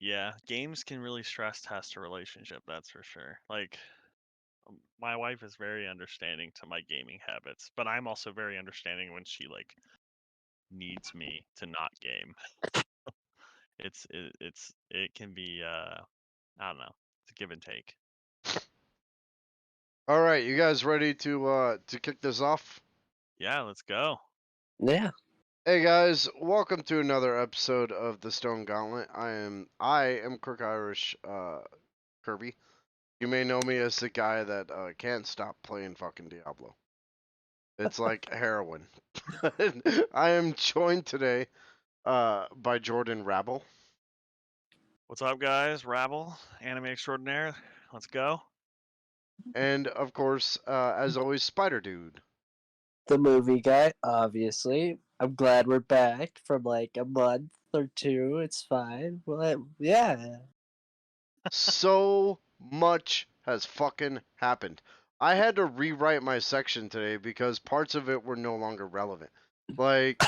Yeah, games can really stress test a relationship, that's for sure. Like, my wife is very understanding to my gaming habits, but I'm also very understanding when she like needs me to not game. It can be I don't know, it's a give and take. All right, you guys ready to kick this off? Yeah, let's go. Yeah. Hey guys, welcome to another episode of the Stone Gauntlet. I am Kirk Irish Kirby. You may know me as the guy that can't stop playing fucking Diablo. It's like heroin. I am joined today by Jordan Rabble. What's up, guys? Rabble, anime extraordinaire. Let's go. And of course, as always, Spider Dude. The movie guy, obviously. I'm glad we're back from like a month or two. It's fine. Well, yeah. So much has fucking happened. I had to rewrite my section today because parts of it were no longer relevant. Like,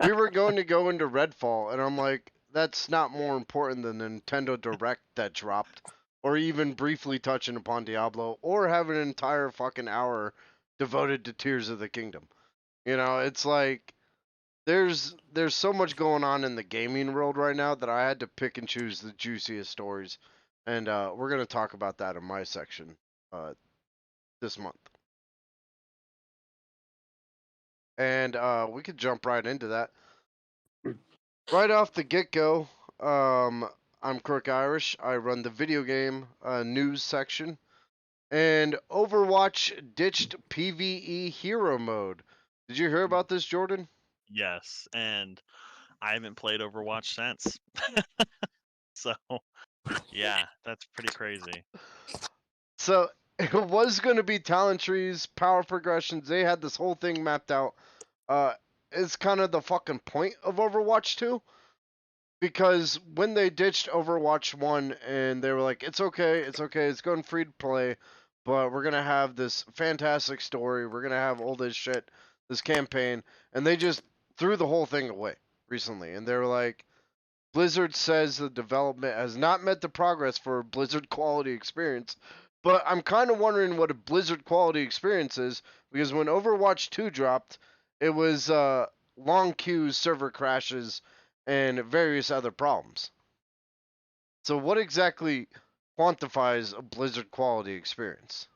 we were going to go into Redfall, and I'm like, that's not more important than the Nintendo Direct that dropped, or even briefly touching upon Diablo, or have an entire fucking hour devoted to Tears of the Kingdom. It's like there's so much going on in the gaming world right now that I had to pick and choose the juiciest stories, and we're gonna talk about that in my section this month. And we could jump right into that. Right off the get go, I'm Kirk Irish. I run the video game news section, and Overwatch ditched PvE hero mode. Did you hear about this, Jordan? Yes, and I haven't played Overwatch since. So, yeah, that's pretty crazy. So it was going to be talent trees, power progressions. They had this whole thing mapped out. Uh, it's kind of the fucking point of Overwatch 2 because when they ditched Overwatch 1 and they were like, it's okay, it's going free to play, but we're gonna have this fantastic story. We're gonna have all this shit, this campaign, and they just threw the whole thing away recently. And they were like, Blizzard says the development has not met the progress for a Blizzard quality experience. But I'm kind of wondering what a Blizzard quality experience is because when Overwatch 2 dropped, it was long queues, server crashes, and various other problems. So what exactly quantifies a Blizzard quality experience?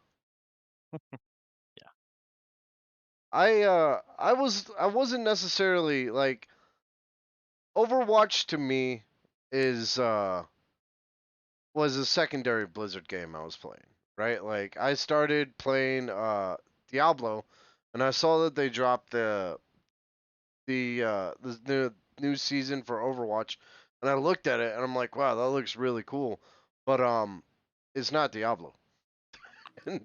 Yeah. I wasn't necessarily like Overwatch to me is was a secondary Blizzard game I was playing, right? Like I started playing Diablo, and I saw that they dropped the new season for Overwatch, and I looked at it and I'm like, wow, that looks really cool, but it's not Diablo, and,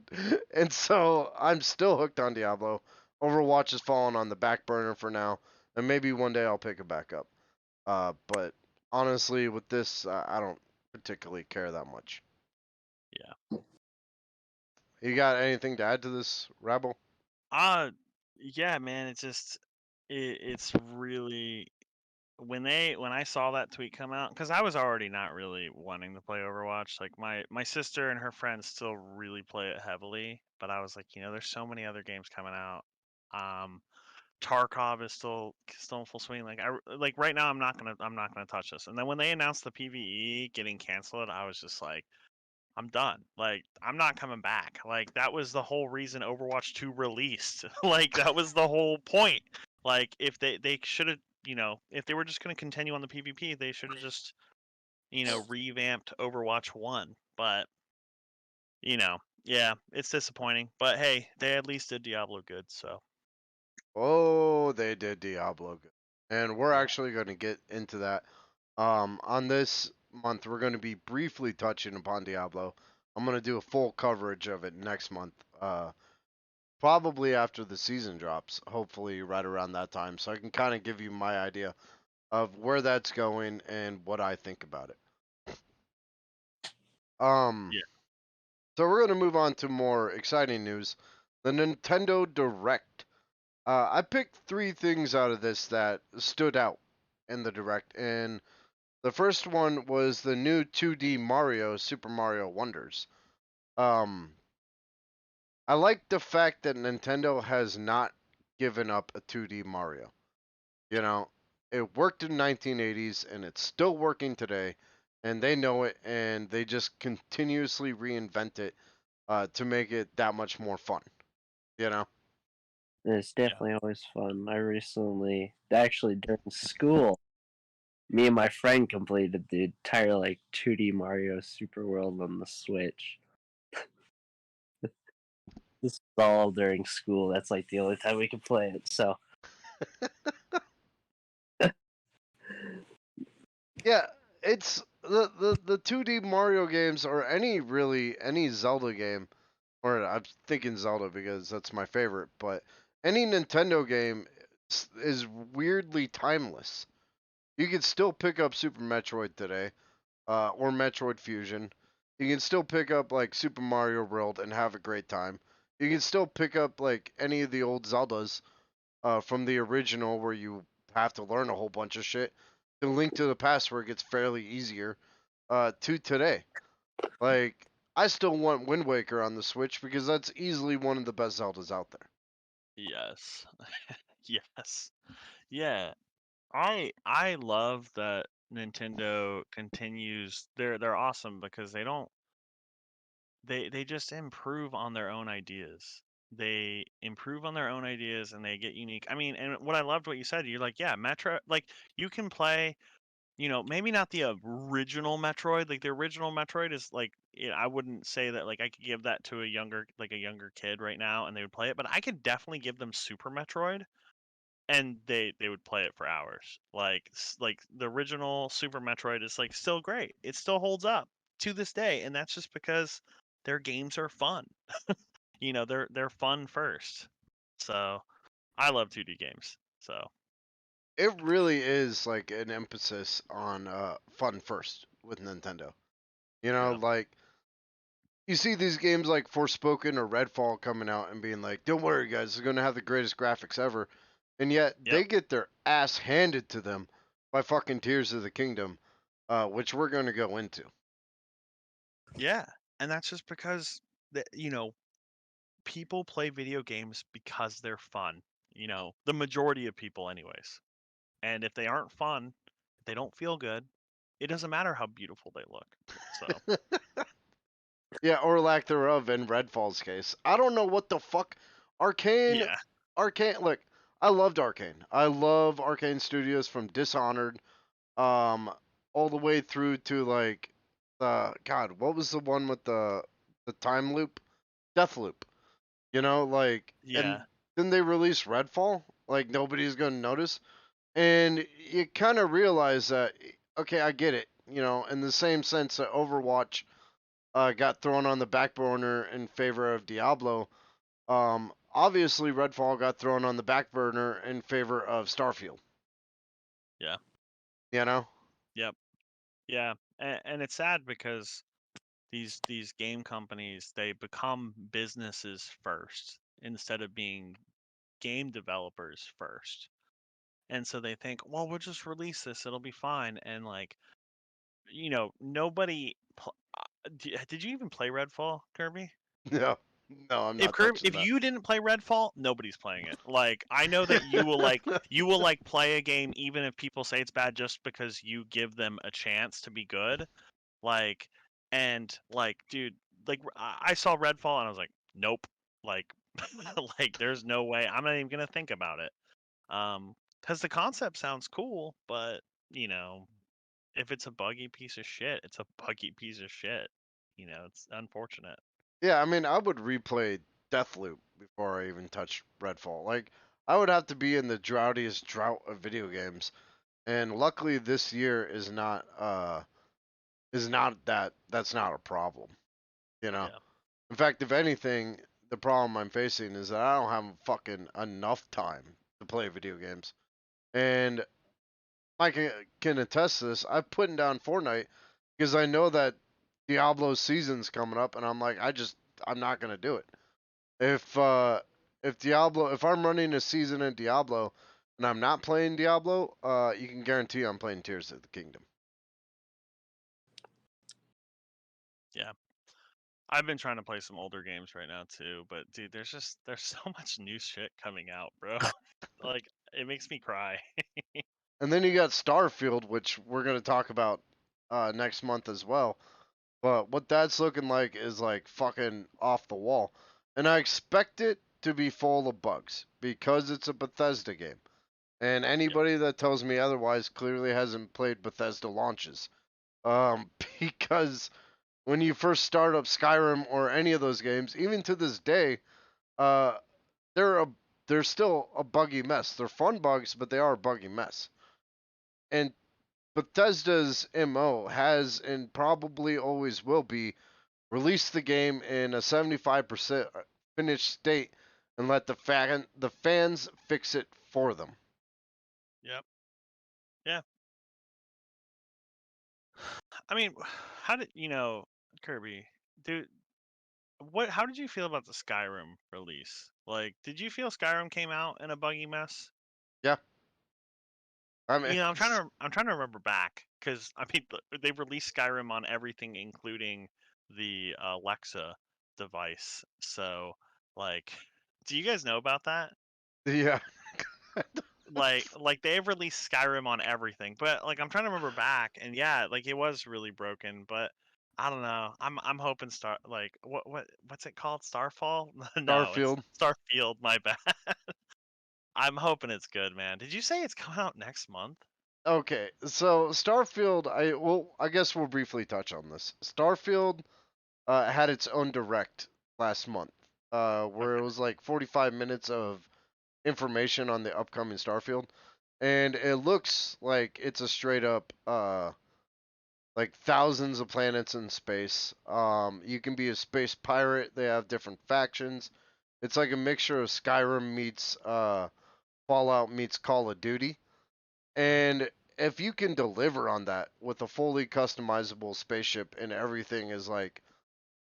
and so I'm still hooked on Diablo. Overwatch has fallen on the back burner for now, and maybe one day I'll pick it back up. But honestly, with this, I don't particularly care that much. Yeah. You got anything to add to this, Rabble? Uh yeah, man, it's really when I saw that tweet come out, because I was already not really wanting to play Overwatch. Like my sister and her friends still really play it heavily, but I was like, there's so many other games coming out. Um, Tarkov is still in full swing. Like right now, I'm not gonna touch this. And then when they announced the PVE getting canceled, I was just like, I'm done. Like I'm not coming back. Like that was the whole reason Overwatch 2 released. Like that was the whole point. Like if they should have, if they were just going to continue on the PvP, they should have just, revamped Overwatch 1. But, yeah, it's disappointing. But hey, they at least did Diablo good, so Oh, they did Diablo good. And we're yeah. actually going to get into that. On this month, we're going to be briefly touching upon Diablo. I'm going to do a full coverage of it next month. Probably after the season drops, hopefully right around that time, so I can kind of give you my idea of where that's going and what I think about it. Um, Yeah. so we're going to move on to more exciting news. The Nintendo Direct. I picked three things out of this that stood out in the Direct, and The first one was the new 2D Mario, Super Mario Wonders. Um, I like the fact that Nintendo has not given up a 2D Mario. You know, it worked in 1980s and it's still working today, and they know it, and they just continuously reinvent it to make it that much more fun. You know? It's Yeah. definitely always fun. I recently, actually during school, me and my friend completed the entire like 2D Mario Super World on the Switch. This is all during school. That's like the only time we can play it. So Yeah, it's the 2D Mario games or any Zelda game, or I'm thinking Zelda because that's my favorite, but any Nintendo game is weirdly timeless. You can still pick up Super Metroid today, or Metroid Fusion. You can still pick up like Super Mario World and have a great time. You can still pick up like any of the old Zeldas from the original where you have to learn a whole bunch of shit to Link to the Past where it gets fairly easier to today. Like I still want Wind Waker on the Switch because that's easily one of the best Zeldas out there. Yes. Yes. Yeah. I love that Nintendo continues. They're awesome because they just improve on their own ideas. They improve on their own ideas and they get unique. I mean, and what I loved what you said, you're like, yeah, Metro, like you can play, maybe not the original Metroid. Like the original Metroid is like, I wouldn't say that like I could give that to a younger kid right now and they would play it, but I could definitely give them Super Metroid and they would play it for hours. Like the original Super Metroid is like still great. It still holds up to this day, and that's just because their games are fun. They're fun first. So I love 2D games. So It really is like an emphasis on fun first with Nintendo. You know, yeah, like you see these games like Forspoken or Redfall coming out and being like, "Don't worry, guys, they're gonna have the greatest graphics ever," and yet yep, they get their ass handed to them by fucking Tears of the Kingdom, which we're gonna go into. yeah, and that's just because people play video games because they're fun. The majority of people, anyways. And if they aren't fun, if they don't feel good, it doesn't matter how beautiful they look. So, Yeah, or lack thereof in Redfall's case. I don't know what the fuck. Arcane, yeah, Arcane. Look, I loved Arcane. I love Arcane Studios from Dishonored, um, all the way through to like the God. What was the one with the time loop? Deathloop. You know, like, and yeah, then they released Redfall. Like nobody's gonna notice, and you kind of realize that. Okay, I get it. You know, in the same sense that Overwatch got thrown on the back burner in favor of Diablo. Obviously, Redfall got thrown on the back burner in favor of Starfield. yeah, You know? yep, yeah. And it's sad because these game companies, they become businesses first instead of being game developers first. And so they think, well, we'll just release this, it'll be fine. And like, nobody. Did you even play Redfall, Kirby? No, no, I'm If not Kirby, touching if that. you didn't play Redfall, nobody's playing it. Like I know that you will like play a game even if people say it's bad just because you give them a chance to be good. Like and like dude, like I saw Redfall and I was like, nope. Like like there's no way. I'm not even gonna think about it. Because the concept sounds cool, but you know, if it's a buggy piece of shit, it's a buggy piece of shit. It's unfortunate. Yeah, I mean, I would replay Deathloop before I even touch Redfall. Like, I would have to be in the droughtiest drought of video games, and luckily this year is not that. That's not a problem. You know. Yeah. In fact, if anything, the problem I'm facing is that I don't have fucking enough time to play video games. And I can attest to this. I'm putting down Fortnite because I know that Diablo season's coming up, and I'm like, I'm not gonna do it. If uh if I'm running a season in Diablo and I'm not playing Diablo, you can guarantee I'm playing Tears of the Kingdom. Yeah. I've been trying to play some older games right now too, but dude, there's so much new shit coming out, bro. Like it makes me cry. And then you got Starfield, which we're gonna talk about next month as well. But what that's looking like is like fucking off the wall. And I expect it to be full of bugs because it's a Bethesda game. And Yep. anybody that tells me otherwise clearly hasn't played Bethesda launches. Because when you first start up Skyrim or any of those games, even to this day, uh, they're a they're still a buggy mess. They're fun bugs, but they are a buggy mess. And Bethesda's MO has and probably always will be release the game in a 75% finished state and let the fans fix it for them. Yep. Yeah. I mean, how did Kirby, dude? How did you feel about the Skyrim release? Like, did you feel Skyrim came out in a buggy mess? Yeah, I mean, I'm trying to remember back because I mean they released Skyrim on everything, including the Alexa device. So, like, do you guys know about that? yeah, Like they've released Skyrim on everything, but like I'm trying to remember back, and yeah, like it was really broken, but I don't know. I'm hoping what's it called? Starfall? No, it's Starfield. Starfield. My bad. I'm hoping it's good, man. Did you say it's coming out next month? Okay, so Starfield, I guess we'll briefly touch on this. Starfield had its own direct last month, where it Okay. was like 45 minutes of information on the upcoming Starfield, and it looks like it's a straight up like thousands of planets in space. You can be a space pirate. They have different factions. It's like a mixture of Skyrim meets Fallout meets Call of Duty. Mhm. And if you can deliver on that with a fully customizable spaceship and everything is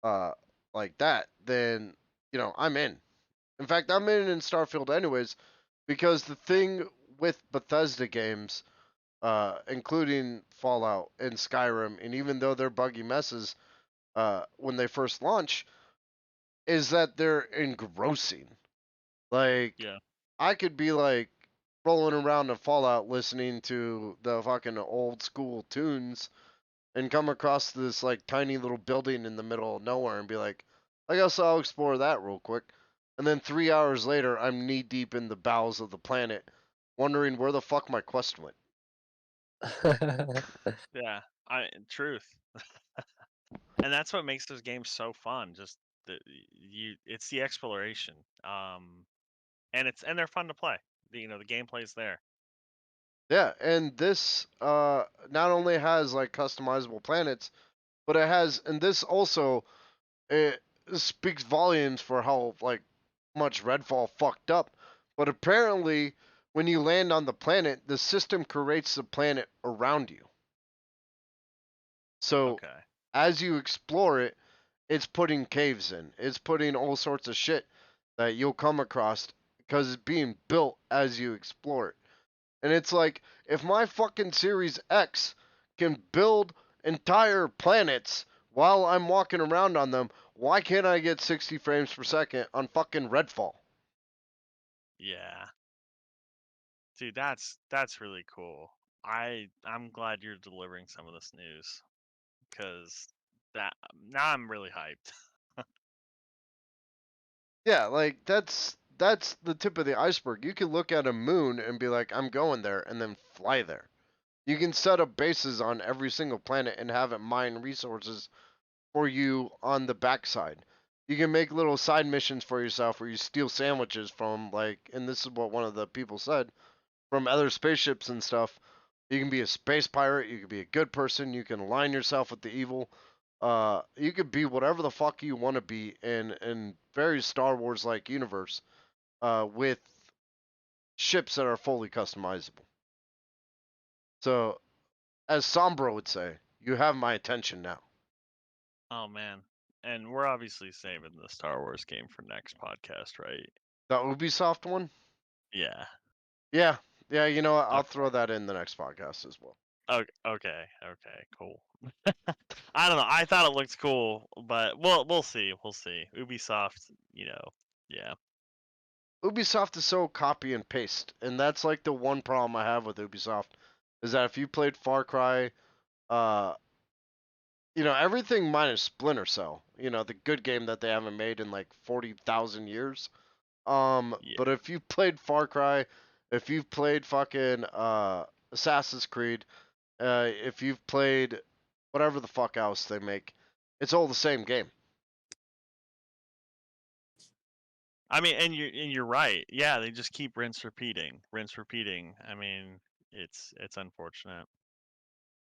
uh like that, then I'm in. In fact, I'm in Starfield anyways because the Yeah. thing with Bethesda games, including Fallout and Skyrim, and even though they're buggy messes when they first launch, is that they're engrossing. Like, Yeah. I could be like rolling around in Fallout listening to the fucking old school tunes and come across this like tiny little building in the middle of nowhere and be like, I guess I'll explore that real quick. And then 3 hours later, I'm knee deep in the bowels of the planet, wondering where the fuck my quest went. Yeah. Truth. And that's what makes those games so fun. Just it's the exploration. And they're fun to play. The gameplay's there. Yeah, and this not only has like customizable planets, but it has, and this also it speaks volumes for how like much Redfall fucked up. But apparently, when you land on the planet, the system creates the planet around you. So Okay. as you explore it, it's putting caves in. It's putting all sorts of shit that you'll come across because it's being built as you explore it. And it's like, if my fucking Series X can build entire planets while I'm walking around on them, why can't I get 60 frames per second on fucking Redfall? Yeah. Dude, that's really cool. I'm glad you're delivering some of this news because that now I'm really hyped. Yeah, like that's the tip of the iceberg. You can look at a moon and be like, I'm going there, and then fly there. You can set up bases on every single planet and have it mine resources for you on the backside. You can make little side missions for yourself where you steal sandwiches from like, and this is what one of the people said, from other spaceships and stuff. You can be a space pirate, you can be a good person, you can align yourself with the evil. You could be whatever the fuck you want to be in very Star Wars like universe with ships that are fully customizable. So, as Sombra would say, you have my attention now. Oh man. And we're obviously saving the Star Wars game for next podcast, right? The Ubisoft one? Yeah. Yeah, yeah. You know what? I'll Okay. throw that in the next podcast as well. Okay, cool. I don't know. I thought it looked cool, but we'll see. We'll see. Ubisoft, yeah. Ubisoft is so copy and paste, and that's like the one problem I have with Ubisoft is that if you played Far Cry, uh, everything minus Splinter Cell, the good game that they haven't made in like 40,000 years. Yeah. But if you played Far Cry, if you've played fucking Assassin's Creed, if you've played whatever the fuck else they make, it's all the same game. I mean, and you're right. Yeah, they just keep rinse repeating. I mean, it's unfortunate.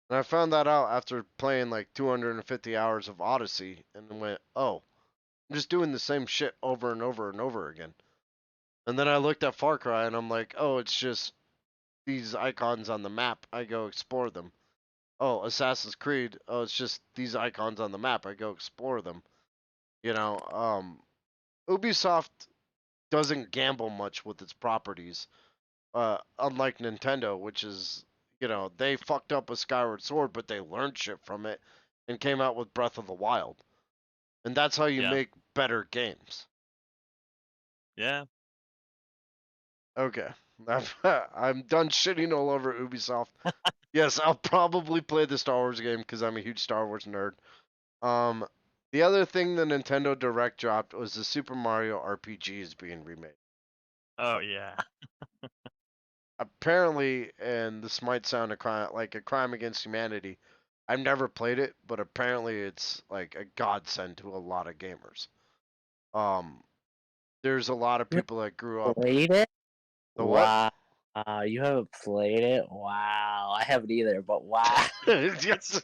And I found that out after playing like 250 hours of Odyssey, and then went, oh, I'm just doing the same shit over and over and over again. And then I looked at Far Cry, and I'm like, oh, it's just these icons on the map. I go explore them. Oh, Assassin's Creed. Oh, it's just these icons on the map. I go explore them. Ubisoft doesn't gamble much with its properties, unlike Nintendo, which is, they fucked up with Skyward Sword, but they learned shit from it and came out with Breath of the Wild. And that's how you Yeah. make better games. Yeah. Okay. I'm done shitting all over Ubisoft. Yes, I'll probably play the Star Wars game because I'm a huge Star Wars nerd. Um, the other thing the Nintendo Direct dropped was the Super Mario RPG is being remade. Oh yeah. Apparently, and this might sound like a crime against humanity, I've never played it, but apparently it's like a godsend to a lot of gamers. Um, there's a lot of You people that grew up. played it? The what? Wow. You haven't played it? Wow. I haven't either, but wow. Yes.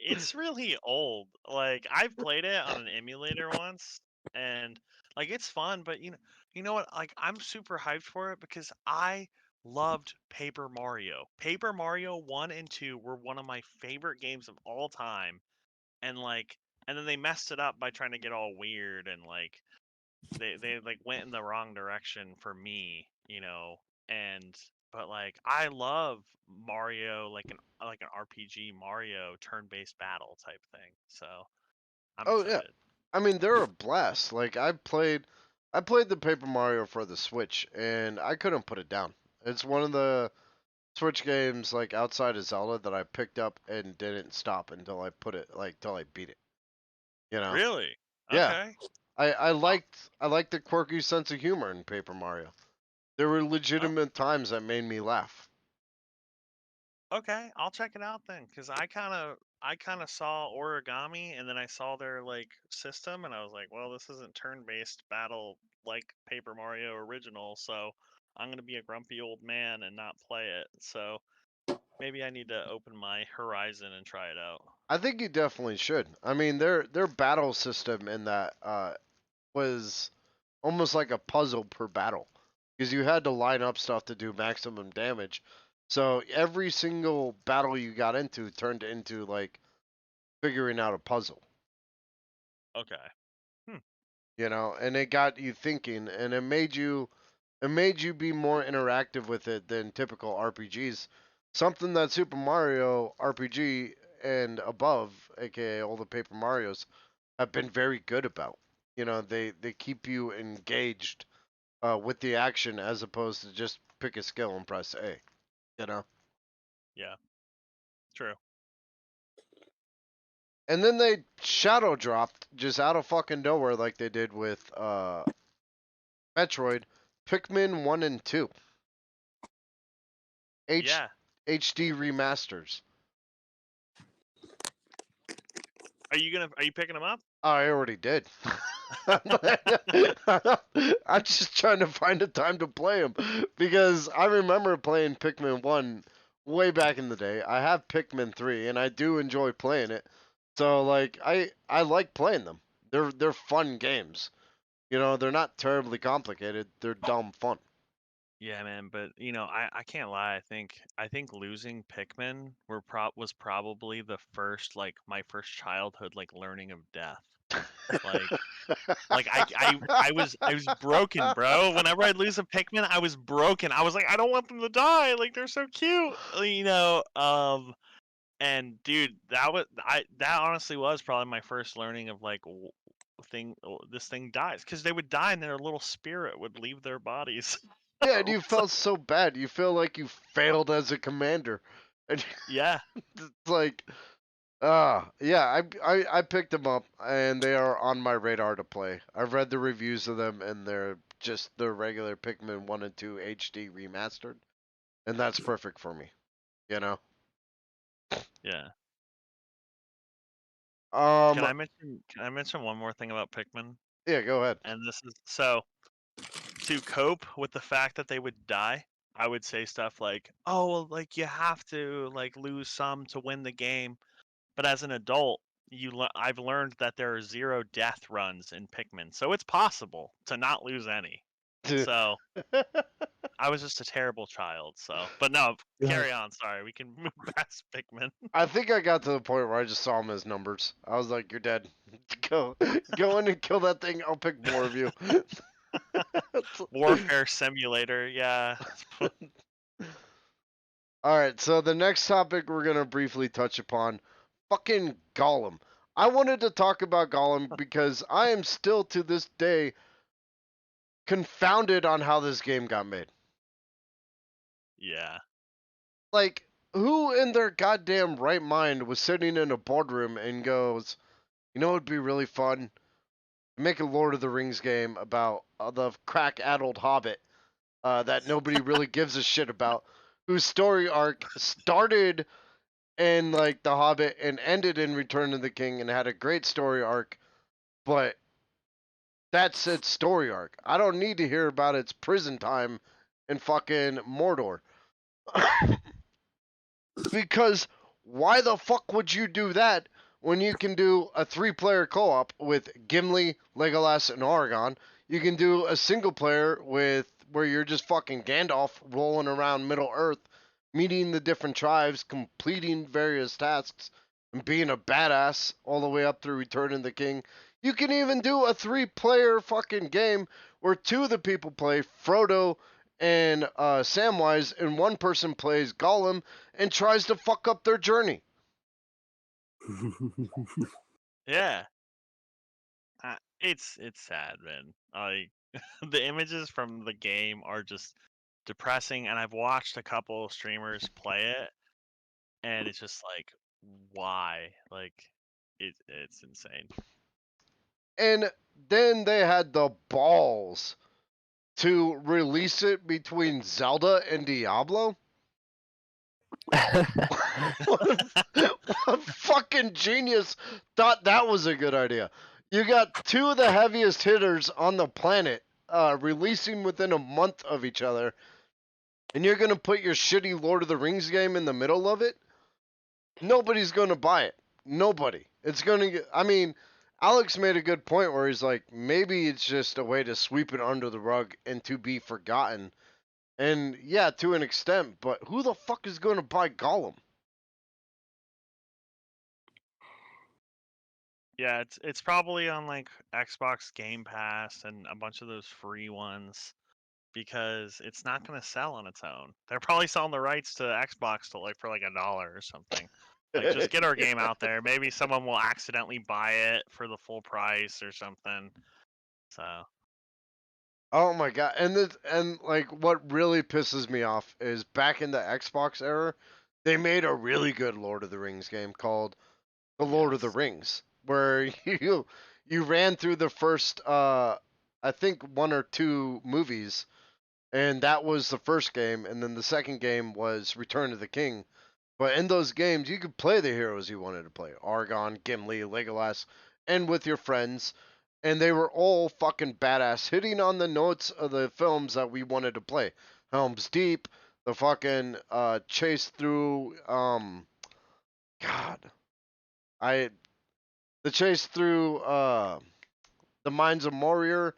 It's really old. Like I've played it on an emulator once, and like it's fun, but you know what? Like I'm super hyped for it because I loved Paper Mario. Paper Mario 1 and 2 were one of my favorite games of all time, and then they messed it up by trying to get all weird and like they like went in the wrong direction for me, and but like I love Mario like an RPG Mario turn-based battle type thing. So I'm Oh yeah. excited. I mean, they're a blast. Like I played the Paper Mario for the Switch, and I couldn't put it down. It's one of the Switch games like outside of Zelda that I picked up and didn't stop until I put it like till I beat it. You know? Really? Yeah. Okay. I Uh, liked the quirky sense of humor in Paper Mario. There were oh, legitimate times that made me laugh. okay. I'll check it out then, because I kind of saw Origami, and then I saw their like system, and I was like, well, this isn't turn-based battle like Paper Mario original, so I'm gonna be a grumpy old man and not play it. So maybe I need to open my horizon and try it out. I think you definitely should. I mean, their battle system in that was almost like a puzzle per battle because you had to line up stuff to do maximum damage. So every single battle you got into turned into like figuring out a puzzle, Okay. Hmm. and it got you thinking, and it made you be more interactive with it than typical RPGs. Something that Super Mario RPG and above, aka all the Paper Marios, have been very good about. They keep you engaged with the action as opposed to just pick a skill and press A. You know. Yeah. True. And then they shadow dropped just out of fucking nowhere like they did with Metroid, Pikmin 1 and 2. H Yeah. HD remasters. Are you picking them up? Oh, I already did. I'm just trying to find a time to play them because I remember playing Pikmin 1 way back in the day. I have Pikmin 3 and I do enjoy playing it. So like I like playing them. They're fun games. They're not terribly complicated. They're dumb fun. Yeah, man, but I can't lie. I think losing Pikmin was probably the first like my first childhood like learning of death. Like, I was broken, bro. Whenever I'd lose a Pikmin, I was broken. I was like, I don't want them to die. Like they're so cute, you know. And dude, that honestly was probably my first learning of like this thing dies because they would die and their little spirit would leave their bodies. Yeah, and you felt so bad. You feel like you failed as a commander. And Yeah, it's like, yeah, I picked them up, and they are on my radar to play. I've read the reviews of them, and they're just the regular Pikmin 1 and 2 HD remastered, and that's perfect for me, you know? yeah. Um, Can I mention one more thing about Pikmin? yeah, go ahead. And this is so to cope with the fact that they would die, I would say stuff like, "Oh, well, like you have to like lose some to win the game." But as an adult, I've learned that there are 0 death runs in Pikmin, so it's possible to not lose any. So I was just a terrible child. So, but no, carry on. Sorry, we can move past Pikmin. I think I got to the point where I just saw him as numbers. I was like, "You're dead. Go, go in and kill that thing. I'll pick more of you." Warfare Simulator, yeah. All right, so the next topic we're gonna briefly touch upon, fucking Gollum. I wanted to talk about Gollum because I am still to this day confounded on how this game got made. Yeah. Like, who in their goddamn right mind was sitting in a boardroom and goes, you know, it'd be really fun? Make a Lord of the Rings game about the crack-addled hobbit that nobody really gives a shit about, whose story arc started in like The Hobbit and ended in Return of the King and had a great story arc, but that's its story arc. I don't need to hear about its prison time in fucking Mordor. Because why the fuck would you do that when you can do a 3-player co-op with Gimli, Legolas, and Aragorn? You can do a single player with where you're just fucking Gandalf rolling around Middle Earth, meeting the different tribes, completing various tasks, and being a badass all the way up through Return of the King. You can even do a 3-player fucking game where 2 of the people play Frodo and Samwise, and one person plays Gollum and tries to fuck up their journey. Yeah. It's sad, man. Like the images from the game are just depressing, and I've watched a couple streamers play it, and it's just like, why? Like, it's insane. And then they had the balls to release it between Zelda and Diablo. What fucking genius thought that was a good idea? You got 2 of the heaviest hitters on the planet releasing within a month of each other, and you're gonna put your shitty Lord of the Rings game in the middle of it? Nobody's gonna buy it. Nobody. It's gonna get. I mean, Alex made a good point where he's like, maybe it's just a way to sweep it under the rug and to be forgotten. And yeah, to an extent, but who the fuck is gonna buy Gollum? Yeah, it's probably on like Xbox Game Pass and a bunch of those free ones because it's not going to sell on its own. They're probably selling the rights to Xbox to like for like $1 or something. Like just get our game out there. Maybe someone will accidentally buy it for the full price or something. So, Oh my god! And like what really pisses me off is back in the Xbox era, they made a really good Lord of the Rings game called The Lord of the yes. Rings, where you ran through the first I think 1 or 2 movies, and that was the first game, and then the second game was Return of the King. But in those games, you could play the heroes you wanted to play: Argon, Gimli, Legolas, and with your friends. And they were all fucking badass, hitting on the notes of the films that we wanted to play. Helm's Deep, the fucking chase through, God, I, the chase through the Mines of Moria,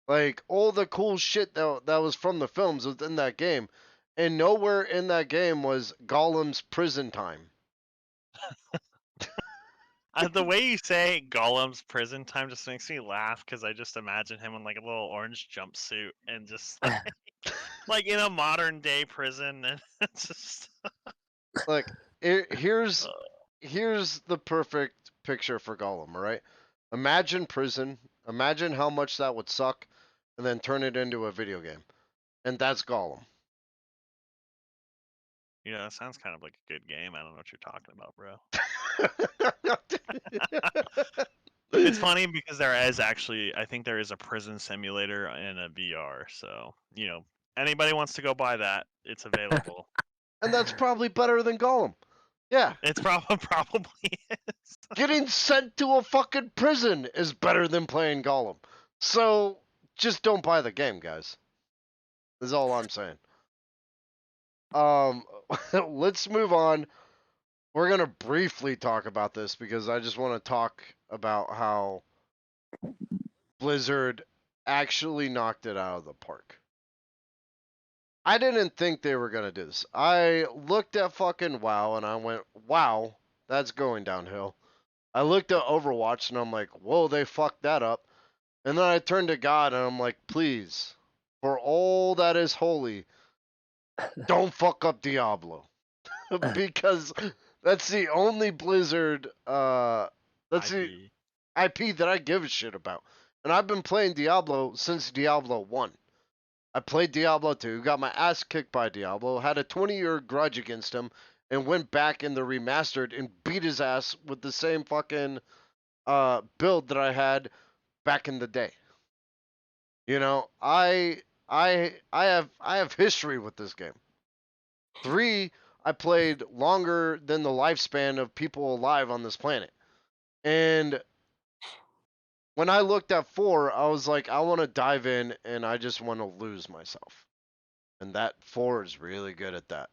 like all the cool shit that was from the films was in that game. And nowhere in that game was Gollum's prison time. The way you say Gollum's prison time just makes me laugh because I just imagine him in like a little orange jumpsuit and just like in a modern day prison, and it's just Like, uh, here's the perfect picture for Gollum, all right? Imagine prison. Imagine how much that would suck, and then turn it into a video game, and that's Gollum. that sounds kind of like a good game. I don't know what you're talking about, bro. It's funny because there is actually, I think there is a prison simulator in a VR. So anybody wants to go buy that, it's available. And that's probably better than Gollum. Yeah, It's probably is. getting sent to a fucking prison is better than playing Gollum. So just don't buy the game, guys. Is all I'm saying. Um, let's move on. We're gonna briefly talk about this because I just want to talk about how Blizzard actually knocked it out of the park. I didn't think they were gonna do this. I looked at fucking WoW and I went, "Wow, that's going downhill." I looked at Overwatch and I'm like, "Whoa, they fucked that up." And then I turned to God and I'm like, "Please, for all that is holy, don't fuck up Diablo." Because that's the only Blizzard that's the IP. IP that I give a shit about. And I've been playing Diablo since Diablo 1. I played Diablo 2, got my ass kicked by Diablo, had a 20-year grudge against him, and went back in the remastered and beat his ass with the same fucking build that I had back in the day. You know, I have history with this game. 3, I played longer than the lifespan of people alive on this planet. And when I looked at 4, I was like, I want to dive in and I just want to lose myself. And that 4 is really good at that.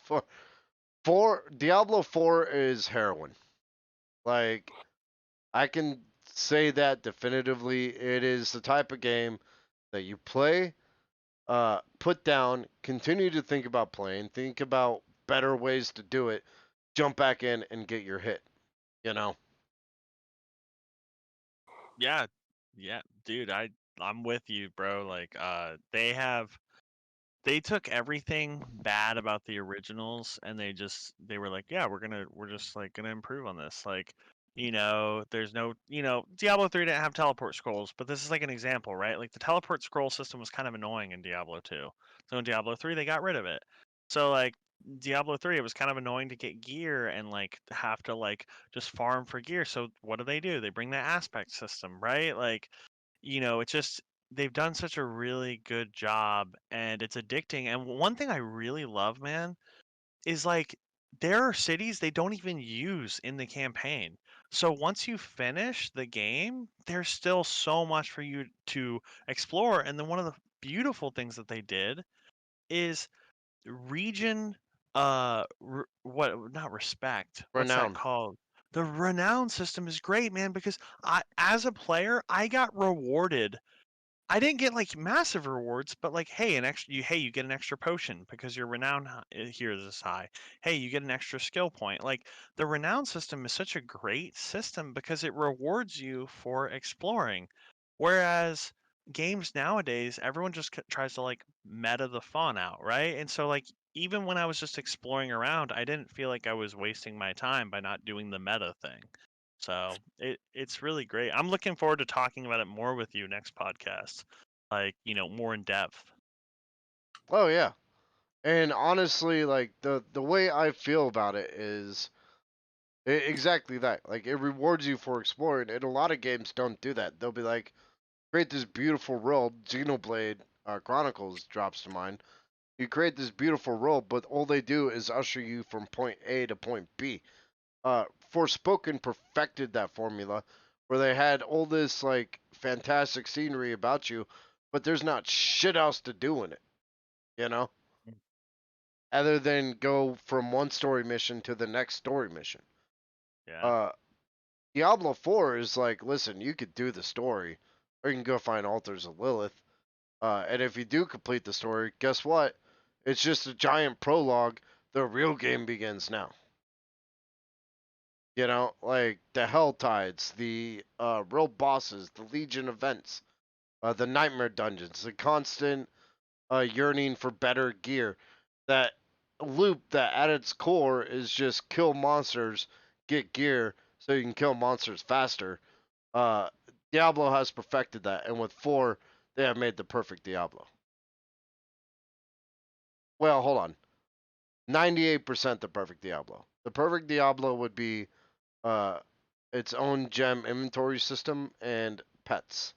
For 4, Diablo 4 is heroin. Like, I can say that definitively. It is the type of game that you play, put down, continue to think about playing, think about better ways to do it, jump back in and get your hit. You know? Yeah, yeah, dude. I'm with you, bro. Like, they took everything bad about the originals and they were like, yeah, we're just like gonna improve on this. Like, there's no, Diablo 3 didn't have teleport scrolls, but this is like an example, right? Like the teleport scroll system was kind of annoying in Diablo 2. So in Diablo 3 they got rid of it. So like Diablo 3, it was kind of annoying to get gear and like have to like just farm for gear. So what do? They bring that aspect system, right? Like, it's just they've done such a really good job and it's addicting. And one thing I really love, man, is like there are cities they don't even use in the campaign. So once you finish the game, there's still so much for you to explore. And then one of the beautiful things that they did is region what not respect, what's that Renown. called? The renown system is great, man, because I as a player I got rewarded. I didn't get like massive rewards, but like, hey, you get an extra potion because your renown here is this high. Hey, you get an extra skill point. Like the renown system is such a great system because it rewards you for exploring. Whereas games nowadays, everyone just tries to like meta the fun out, right? And so like even when I was just exploring around, I didn't feel like I was wasting my time by not doing the meta thing. So it's really great. I'm looking forward to talking about it more with you next podcast, like more in depth. Oh yeah. And honestly, like the way I feel about it is exactly that. Like it rewards you for exploring, and a lot of games don't do that. They'll be like, create this beautiful world. Xenoblade Chronicles drops to mind. You create this beautiful world, but all they do is usher you from point A to point B. Forspoken perfected that formula, where they had all this like fantastic scenery about you, but there's not shit else to do in it. You know, other than go from one story mission to the next story mission. Yeah. Uh, Diablo 4 is like, listen, you could do the story, or you can go find Altars of Lilith. And if you do complete the story, guess what? It's just a giant prologue. The real game begins now. You know, like the Hell Tides, the real bosses, the Legion events, the Nightmare dungeons, the constant yearning for better gear. That loop that at its core is just kill monsters, get gear, so you can kill monsters faster. Uh, Diablo has perfected that, and with 4, they have made the perfect Diablo. Well, hold on. 98% the perfect Diablo. The perfect Diablo would be uh, its own gem inventory system and pets.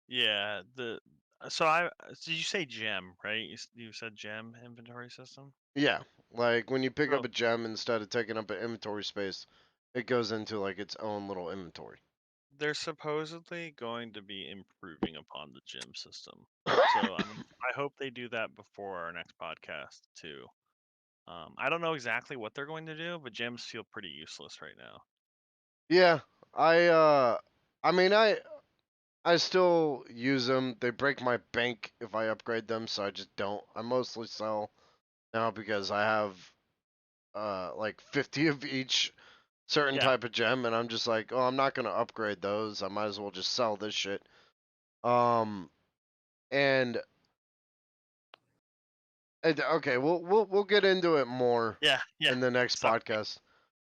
Yeah, the so you say gem, right? You said gem inventory system. Yeah, like when you pick up So a gem instead of taking up an inventory space, it goes into like its own little inventory. they're supposedly going to be improving upon the gem system. So I hope they do that before our next podcast too. I don't know exactly what they're going to do, but gems feel pretty useless right now. Yeah, I I mean I still use them. They break my bank if I upgrade them, so I just don't. I mostly sell now because I have like 50 of each certain Yeah, type of gem, and I'm just like, oh, I'm not gonna upgrade those. I might as well just sell this shit. Um, and okay, we'll get into it more yeah. in the next Sorry. podcast.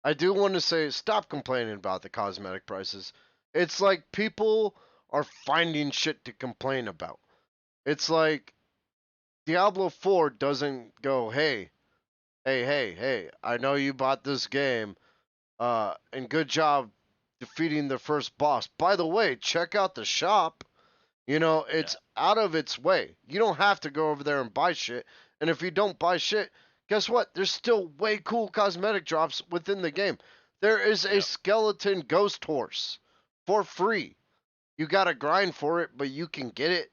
I do want to say, stop complaining about the cosmetic prices. It's like people are finding shit to complain about. It's like Diablo 4 doesn't go, hey, I know you bought this game, and good job defeating the first boss. By the way, check out the shop. You know, Yeah, it's out of its way. You don't have to go over there and buy shit. And if you don't buy shit, guess what? There's still way cool cosmetic drops within the game. There is a yeah, skeleton ghost horse for free. You gotta grind for it, but you can get it.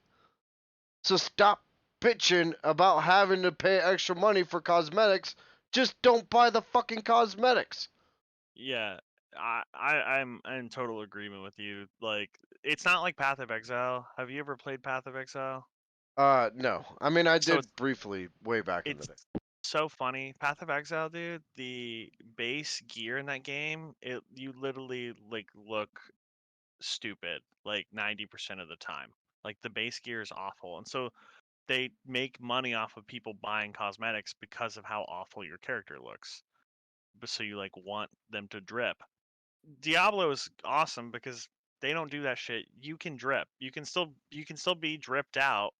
So stop bitching about having to pay extra money for cosmetics. Just don't buy the fucking cosmetics. yeah. I'm in total agreement with you. Like, it's not like Path of Exile. Have you ever played Path of Exile? No. I mean, I So did briefly way back in the it's day. so funny. Path of Exile, dude, the base gear in that game, you literally like look stupid like 90% of the time. Like the base gear is awful. And so they make money off of people buying cosmetics because of how awful your character looks. But so you like want them to drip. Diablo is awesome because they don't do that shit. You can drip. You can still be dripped out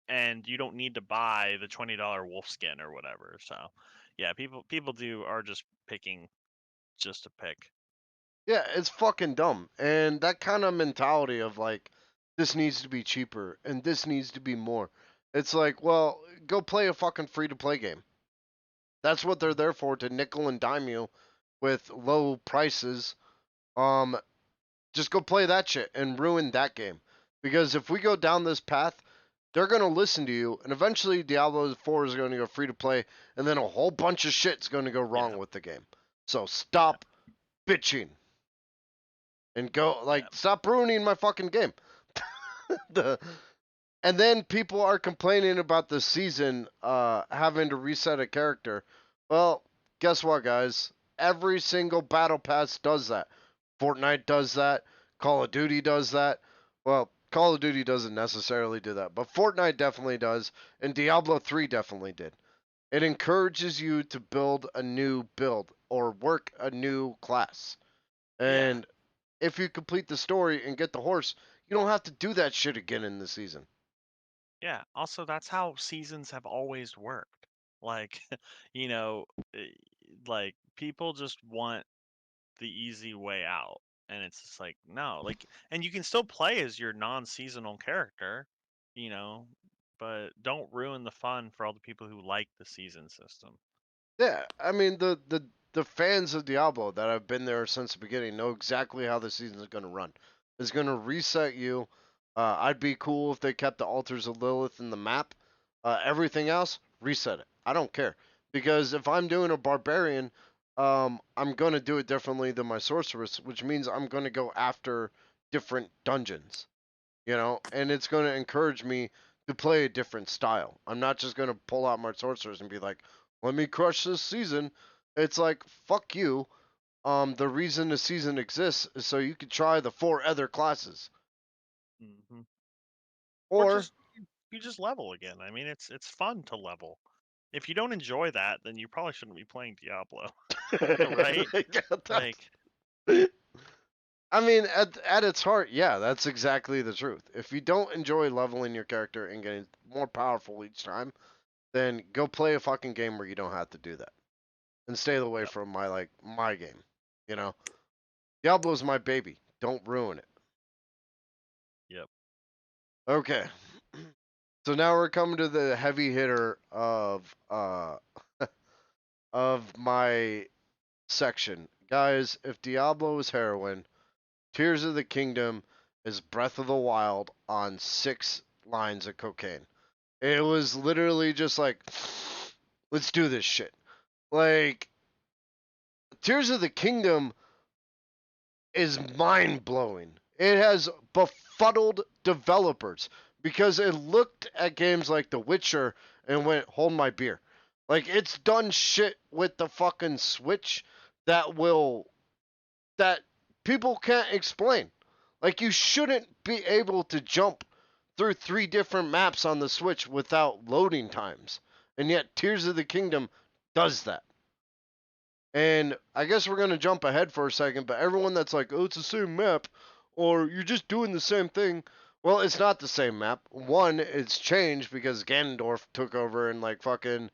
and you don't need to buy the $20 wolf skin or whatever. So, yeah, people do are just picking just to pick. Yeah, it's fucking dumb. And that kind of mentality of like, this needs to be cheaper and this needs to be more. It's like, well, go play a fucking free to play game. That's what they're there for, to nickel and dime you with low prices. Um, just go play that shit and ruin that game. Because if we go down this path, they're gonna listen to you, and eventually Diablo 4 is gonna go free to play, and then a whole bunch of shit's gonna go wrong Yeah, with the game. So yeah, stop bitching and go yeah, like stop ruining my fucking game. the and then people are complaining about the season having to reset a character. Well, guess what, guys? Every single battle pass does that. Fortnite does that. Call of Duty does that. Well, Call of Duty doesn't necessarily do that, but Fortnite definitely does, and Diablo 3 definitely did. It encourages you to build a new build or work a new class. yeah, And if you complete the story and get the horse, you don't have to do that shit again in the season. yeah. Also, that's how seasons have always worked. Like, you know, eh, like people just want the easy way out, and it's just like no, like, and you can still play as your non-seasonal character, you know, but don't ruin the fun for all the people who like the season system. Yeah, I mean the fans of Diablo that have been there since the beginning know exactly how the season is going to run. It's going to reset you. I'd be cool if they kept the altars of Lilith in the map. Everything else, reset it. I don't care because if I'm doing a barbarian, I'm going to do it differently than my sorceress, which means I'm going to go after different dungeons. You know, and it's going to encourage me to play a different style. I'm not just going to pull out my sorcerers and be like, let me crush this season. It's like, fuck you. The reason the season exists is so you could try the 4 other classes. Hmm. Or Or just you just level again. I mean, it's fun to level. If you don't enjoy that, then you probably shouldn't be playing Diablo, right? Like, I mean, at its heart, yeah, that's exactly the truth. If you don't enjoy leveling your character and getting more powerful each time, then go play a fucking game where you don't have to do that. And stay away yep, from my game. You know? Diablo's my baby. Don't ruin it. yep. Okay. So now we're coming to the heavy hitter of my section. Guys, if Diablo is heroin, Tears of the Kingdom is Breath of the Wild on 6 lines of cocaine. It was literally just like, let's do this shit. Like, Tears of the Kingdom is mind blowing. It has befuddled developers because it looked at games like The Witcher and went, hold my beer. Like, it's done shit with the fucking Switch that people can't explain. Like, you shouldn't be able to jump through 3 different maps on the Switch without loading times. And yet Tears of the Kingdom does that. And I guess we're going to jump ahead for a second, but everyone that's like, "Oh, it's the same map," or "You're just doing the same thing." Well, it's not the same map. One, it's changed because Ganondorf took over and like fucking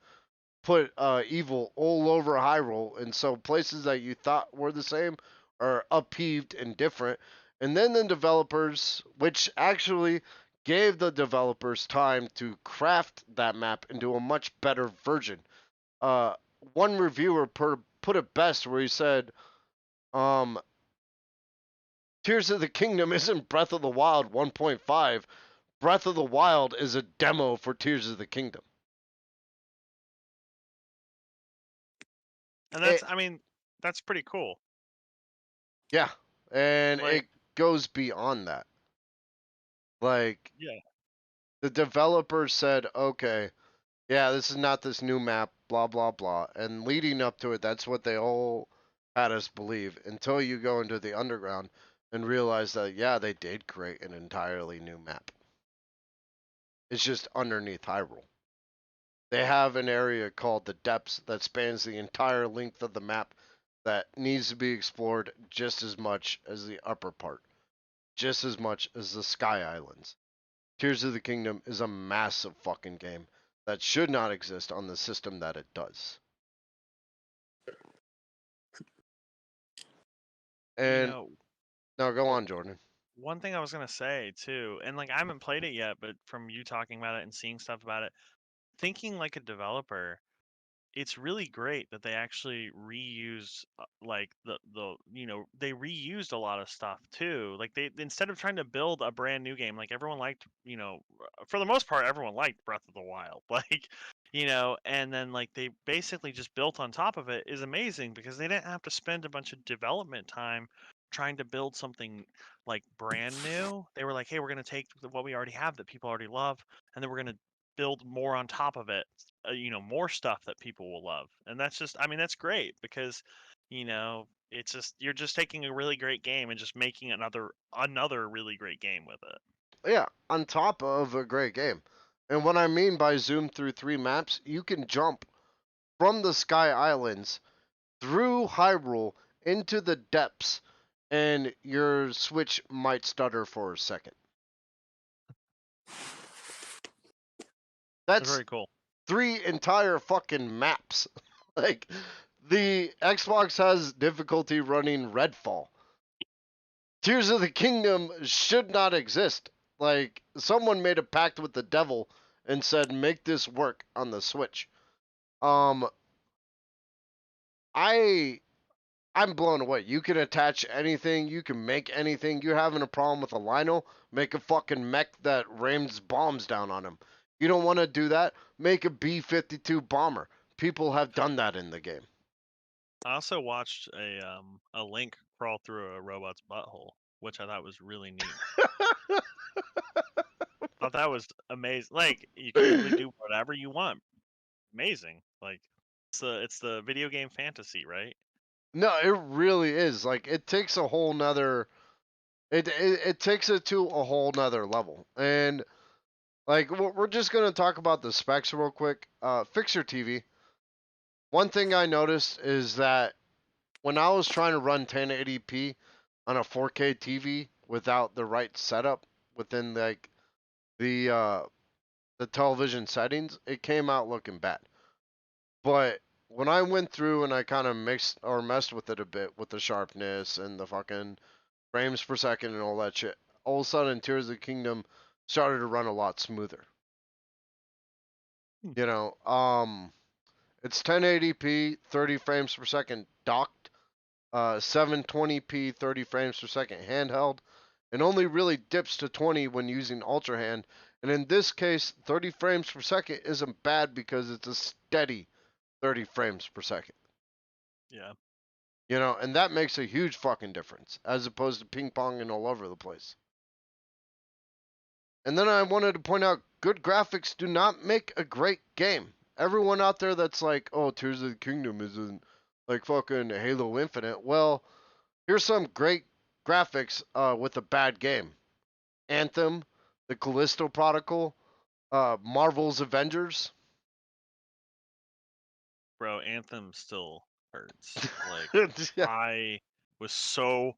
put evil all over Hyrule, and so places that you thought were the same are upheaved and different. And then the developers, which actually gave the developers time to craft that map into a much better version. Uh, One reviewer put it best where he said, um, "Tears of the Kingdom isn't Breath of the Wild 1.5. Breath of the Wild is a demo for Tears of the Kingdom." And It, I mean, that's pretty cool. yeah, and Like, it goes beyond that. Like, yeah, the developer said, "Okay, yeah, this is not this new map, blah blah blah," and leading up to it, that's what they all had us believe until you go into the underground and realize that yeah, they did create an entirely new map. It's just underneath Hyrule. They have an area called the Depths that spans the entire length of the map that needs to be explored just as much as the upper part, just as much as the Sky Islands. Tears of the Kingdom is a massive fucking game that should not exist on the system that it does. you And know, now go on, Jordan. one thing I was gonna say too, and like I haven't played it yet, but from you talking about it and seeing stuff about it, thinking like a developer, it's really great that they actually reuse like they reused a lot of stuff too. Like they, instead of trying to build a brand new game, like everyone liked, for the most part everyone liked Breath of the Wild. Like, and then like they basically just built on top of it is amazing because they didn't have to spend a bunch of development time trying to build something like brand new. They were like, hey, we're going to take what we already have that people already love, and then we're going to build more on top of it, more stuff that people will love. And that's just, I mean, that's great because, it's just, you're just taking a really great game and just making another really great game with it. Yeah, on top of a great game. And what I mean by zoom through 3 maps, you can jump from the Sky Islands through Hyrule into the depths, and your Switch might stutter for a second. It's That's very cool. 3 entire fucking maps. Like, the Xbox has difficulty running Redfall. Tears of the Kingdom should not exist. Like, someone made a pact with the devil and said, make this work on the Switch. Um, I I'm blown away. You can attach anything, you can make anything. You're having a problem with a Lino, make a fucking mech that rains bombs down on him. You don't want to do that? Make a B-52 bomber. People have done that in the game. I also watched a link crawl through a robot's butthole, which I thought was really neat. Thought that was amazing. Like, you can literally do whatever you want. Amazing. Like, It's the video game fantasy, right? No, it really is. Like it takes a whole nother. It takes it to a whole nother level. And like we're just gonna talk about the specs real quick. Fix your TV. One thing I noticed is that when I was trying to run 1080p on a 4K TV without the right setup within like the television settings, it came out looking bad. But when I went through and I kind of mixed or messed with it a bit with the sharpness and the fucking frames per second and all that shit, all of a sudden Tears of the Kingdom started to run a lot smoother. Hmm. You know, it's 1080p, 30 frames per second docked, 720p, 30 frames per second handheld, and only really dips to 20 when using Ultra Hand. And in this case, 30 frames per second isn't bad because it's a steady 30 frames per second. Yeah. You know, and that makes a huge fucking difference as opposed to ping ponging all over the place. And then I wanted to point out good graphics do not make a great game. Everyone out there that's like, oh, Tears of the Kingdom isn't like fucking Halo Infinite. Well, here's some great graphics with a bad game. Anthem, the Callisto Protocol, Marvel's Avengers. Bro, Anthem still hurts. Like Yeah. I was so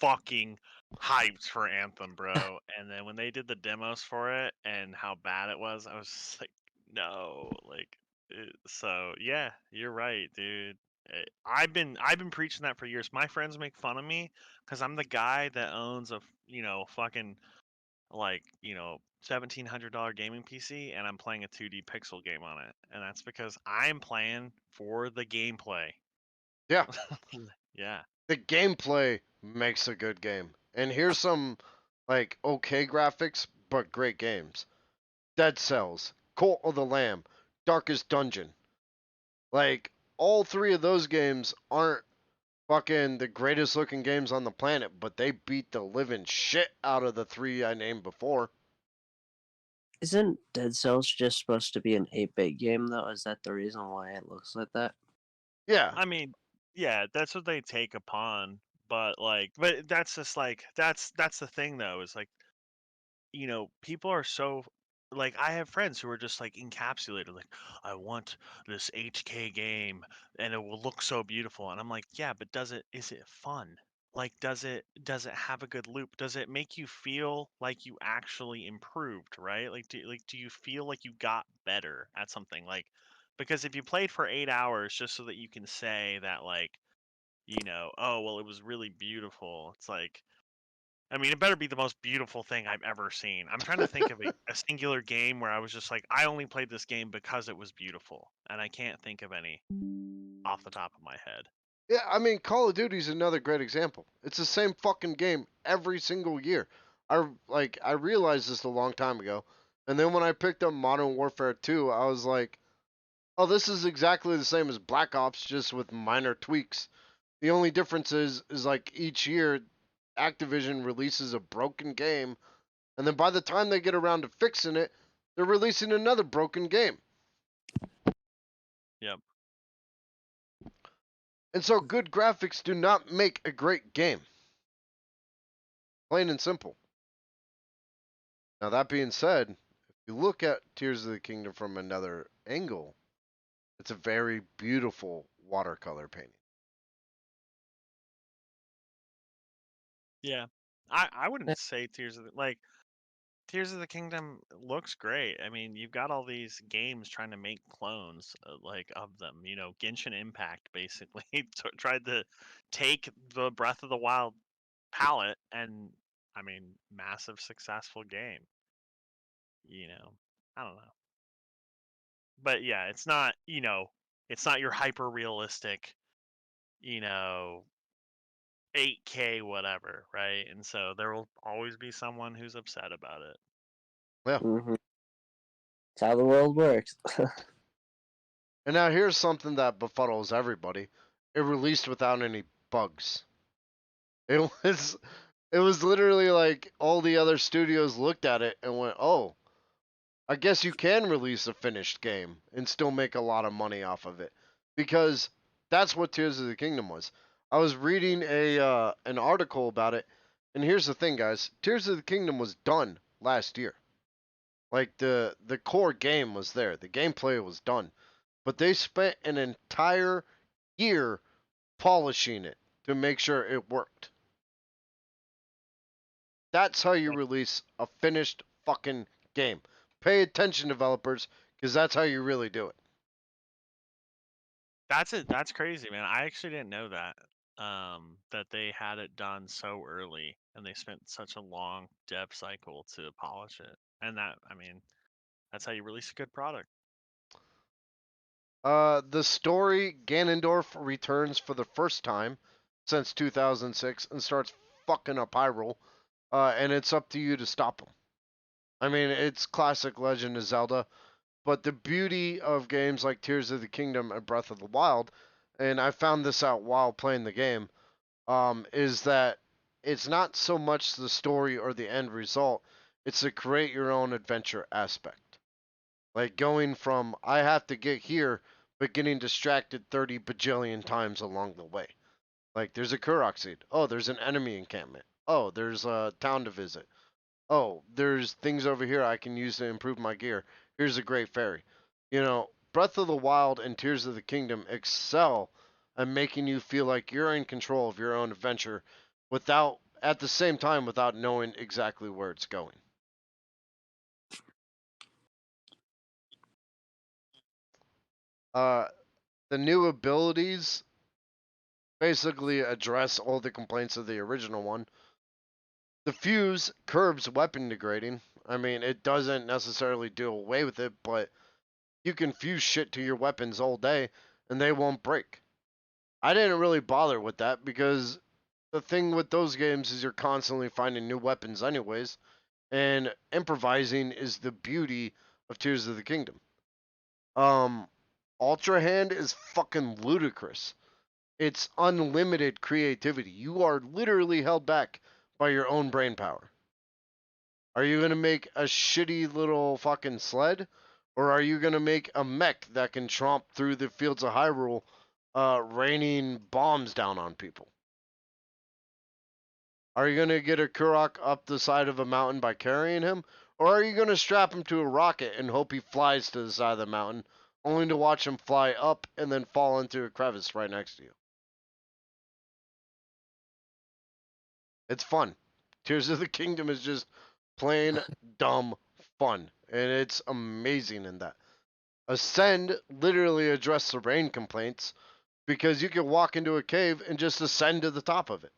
fucking hyped for Anthem, bro. And then when they did the demos for it and how bad it was, I was just like, no, like. So yeah, you're right, dude. I've been preaching that for years. My friends make fun of me because I'm the guy that owns a fucking like $1,700 gaming PC and I'm playing a 2D pixel game on it, and that's because I'm playing for the gameplay. Yeah. Yeah. The gameplay makes a good game. And here's some like okay graphics but great games. Dead Cells, Cult of the Lamb, Darkest Dungeon. Like all three of those games aren't fucking the greatest looking games on the planet, but they beat the living shit out of the three I named before. Isn't Dead Cells just supposed to be an 8-bit game, though? Is that the reason why it looks like that? Yeah. I mean, yeah, that's what they take upon, but that's just like that's the thing though, is like, people are so like I have friends who are just like encapsulated, like, I want this 8K game and it will look so beautiful. And I'm like, yeah, but is it fun? Like, does it have a good loop? Does it make you feel like you actually improved, right? Like do you feel like you got better at something? Like, because if you played for 8 hours just so that you can say that, like, oh well, it was really beautiful, it's like, I mean, it better be the most beautiful thing I've ever seen. I'm trying to think of a singular game where I was just like, I only played this game because it was beautiful, and I can't think of any off the top of my head. Yeah, I mean Call of Duty's another great example. It's the same fucking game every single year. I realized this a long time ago. And then when I picked up Modern Warfare 2, I was like, oh, this is exactly the same as Black Ops, just with minor tweaks. The only difference is like each year, Activision releases a broken game, and then by the time they get around to fixing it, they're releasing another broken game. Yep. And so good graphics do not make a great game. Plain and simple. Now, that being said, if you look at Tears of the Kingdom from another angle, it's a very beautiful watercolor painting. Yeah. I wouldn't say Tears of the Kingdom looks great. I mean, you've got all these games trying to make clones, like, of them. Genshin Impact basically tried to take the Breath of the Wild palette, and I mean, massive successful game. I don't know. But yeah, it's not your hyper realistic, you know, 8K whatever, right? And so there will always be someone who's upset about it. Yeah. Mm-hmm. That's how the world works. And now here's something that befuddles everybody. It released without any bugs. It was it was literally like all the other studios looked at it and went, "Oh, I guess you can release a finished game and still make a lot of money off of it." because that's what Tears of the Kingdom was. I was reading an article about it, and here's the thing, guys. Tears of the Kingdom was done last year. Like the core game was there. The gameplay was done. But they spent an entire year polishing it to make sure it worked. That's how you release a finished fucking game. Pay attention, developers, because that's how you really do it. That's it. That's crazy, man. I actually didn't know that. That they had it done so early and they spent such a long dev cycle to polish it. And that, I mean, that's how you release a good product. The story, Ganondorf returns for the first time since 2006 and starts fucking up Hyrule, and it's up to you to stop him. I mean, it's classic Legend of Zelda, but the beauty of games like Tears of the Kingdom and Breath of the Wild, and I found this out while playing the game, is that it's not so much the story or the end result, it's the create your own adventure aspect. Like going from, I have to get here, but getting distracted 30 bajillion times along the way. Like, there's a Kurok seed. Oh, there's an enemy encampment. Oh, there's a town to visit. Oh, there's things over here I can use to improve my gear. Here's a great fairy. You know, Breath of the Wild and Tears of the Kingdom excel at making you feel like you're in control of your own adventure without, at the same time, without knowing exactly where it's going. The new abilities basically address all the complaints of the original one. The fuse curbs weapon degrading. I mean, it doesn't necessarily do away with it, but you can fuse shit to your weapons all day and they won't break. I didn't really bother with that because the thing with those games is you're constantly finding new weapons anyways, and improvising is the beauty of Tears of the Kingdom. Ultra Hand is fucking ludicrous. It's unlimited creativity. You are literally held back by your own brain power. Are you going to make a shitty little fucking sled? Or are you going to make a mech that can tromp through the fields of Hyrule, raining bombs down on people? Are you going to get a Kurok up the side of a mountain by carrying him? Or are you going to strap him to a rocket and hope he flies to the side of the mountain, only to watch him fly up and then fall into a crevice right next to you? It's fun. Tears of the Kingdom is just plain dumb fun, and it's amazing in that. Ascend literally addressed the rain complaints because you can walk into a cave and just ascend to the top of it.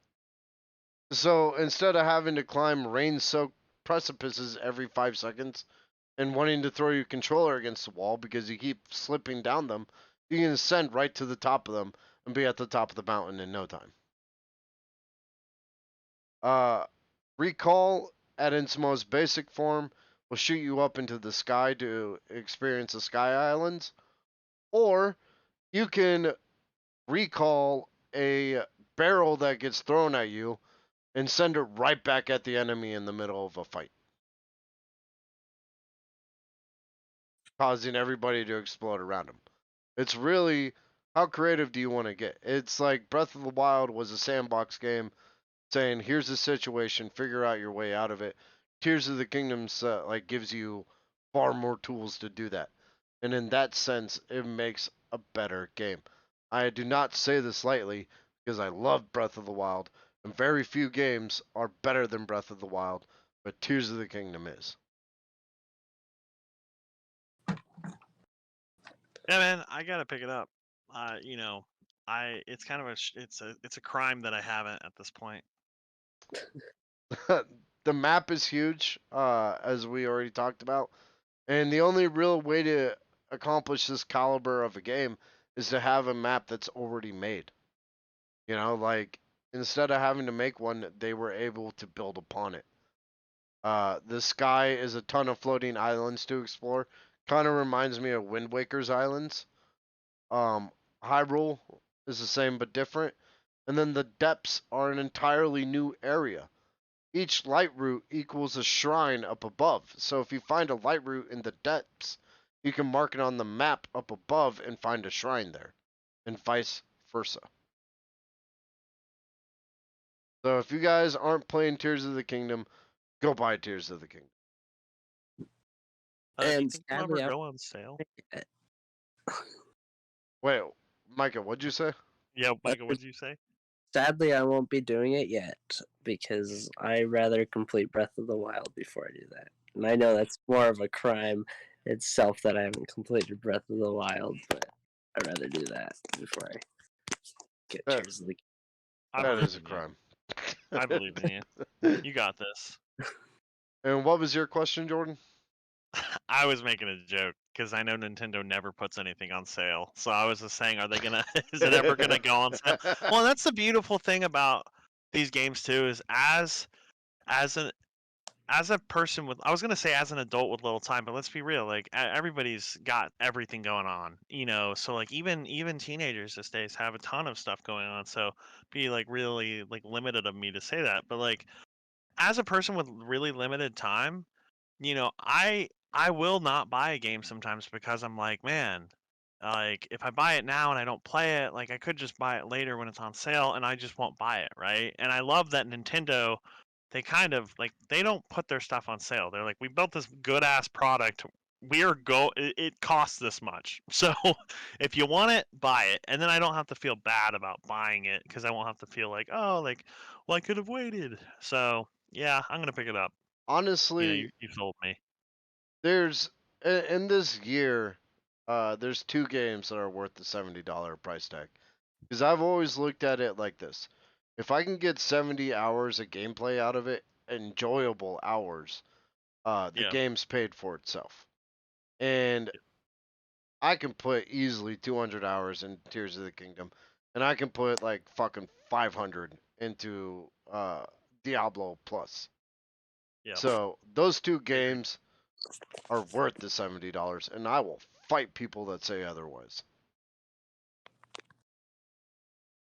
So instead of having to climb rain-soaked precipices every 5 seconds and wanting to throw your controller against the wall because you keep slipping down them, you can ascend right to the top of them and be at the top of the mountain in no time. Recall at its most basic form will shoot you up into the sky to experience the sky islands, or you can recall a barrel that gets thrown at you and send it right back at the enemy in the middle of a fight, causing everybody to explode around them. It's really, how creative do you want to get? It's like Breath of the Wild was a sandbox game saying, here's the situation, figure out your way out of it. Tears of the Kingdom like gives you far more tools to do that. And in that sense, it makes a better game. I do not say this lightly because I love Breath of the Wild, and very few games are better than Breath of the Wild, but Tears of the Kingdom is. Yeah, man, I gotta pick it up. You know, it's kind of it's a crime that I haven't at this point. The map is huge, as we already talked about, and the only real way to accomplish this caliber of a game is to have a map that's already made. You know, like instead of having to make one, they were able to build upon it. The sky is a ton of floating islands to explore. Kind of reminds me of Wind Waker's islands. Um, Hyrule is the same but different. And then the depths are an entirely new area. Each light route equals a shrine up above. So if you find a light route in the depths, you can mark it on the map up above and find a shrine there. and vice versa. So if you guys aren't playing Tears of the Kingdom, go buy Tears of the Kingdom. Do you And think they'll ever sadly, go on sale? Wait, Micah, what'd you say? Yeah, Michael, what did you say? sadly, I won't be doing it yet because I rather complete Breath of the Wild before I do that. And I know that's more of a crime itself that I haven't completed Breath of the Wild, but I'd rather do that before I get That Tears of the I that believe is a in you. crime. I believe in you. You got this. And what was your question, Jordan? I was making a joke because I know Nintendo never puts anything on sale. So I was just saying, are they gonna? Is it ever gonna go on sale? Well, that's the beautiful thing about these games too. Is as an as a person with, I was gonna say as an adult with little time, but let's be real. Like everybody's got everything going on, you know. So like even teenagers these days have a ton of stuff going on. So be like really like limited of me to say that, but like as a person with really limited time, you know, I will not buy a game sometimes because I'm like, man, like if I buy it now and I don't play it, like I could just buy it later when it's on sale and I just won't buy it, right? And I love that Nintendo, they kind of like they don't put their stuff on sale. They're like, we built this good ass product. It costs this much. So if you want it, buy it. And then I don't have to feel bad about buying it because I won't have to feel like, oh, like, well, I could have waited. So yeah, I'm gonna pick it up. You know, Honestly, you sold me. there's in this year, there's 2 games that are worth the $70 price tag. Because I've always looked at it like this: if I can get 70 hours of gameplay out of it, enjoyable hours, the Yeah. game's paid for itself. And I can put easily 200 hours in Tears of the Kingdom, and I can put like fucking 500 into Diablo Plus. Yeah. So those two I agree. games are worth the $70, and I will fight people that say otherwise.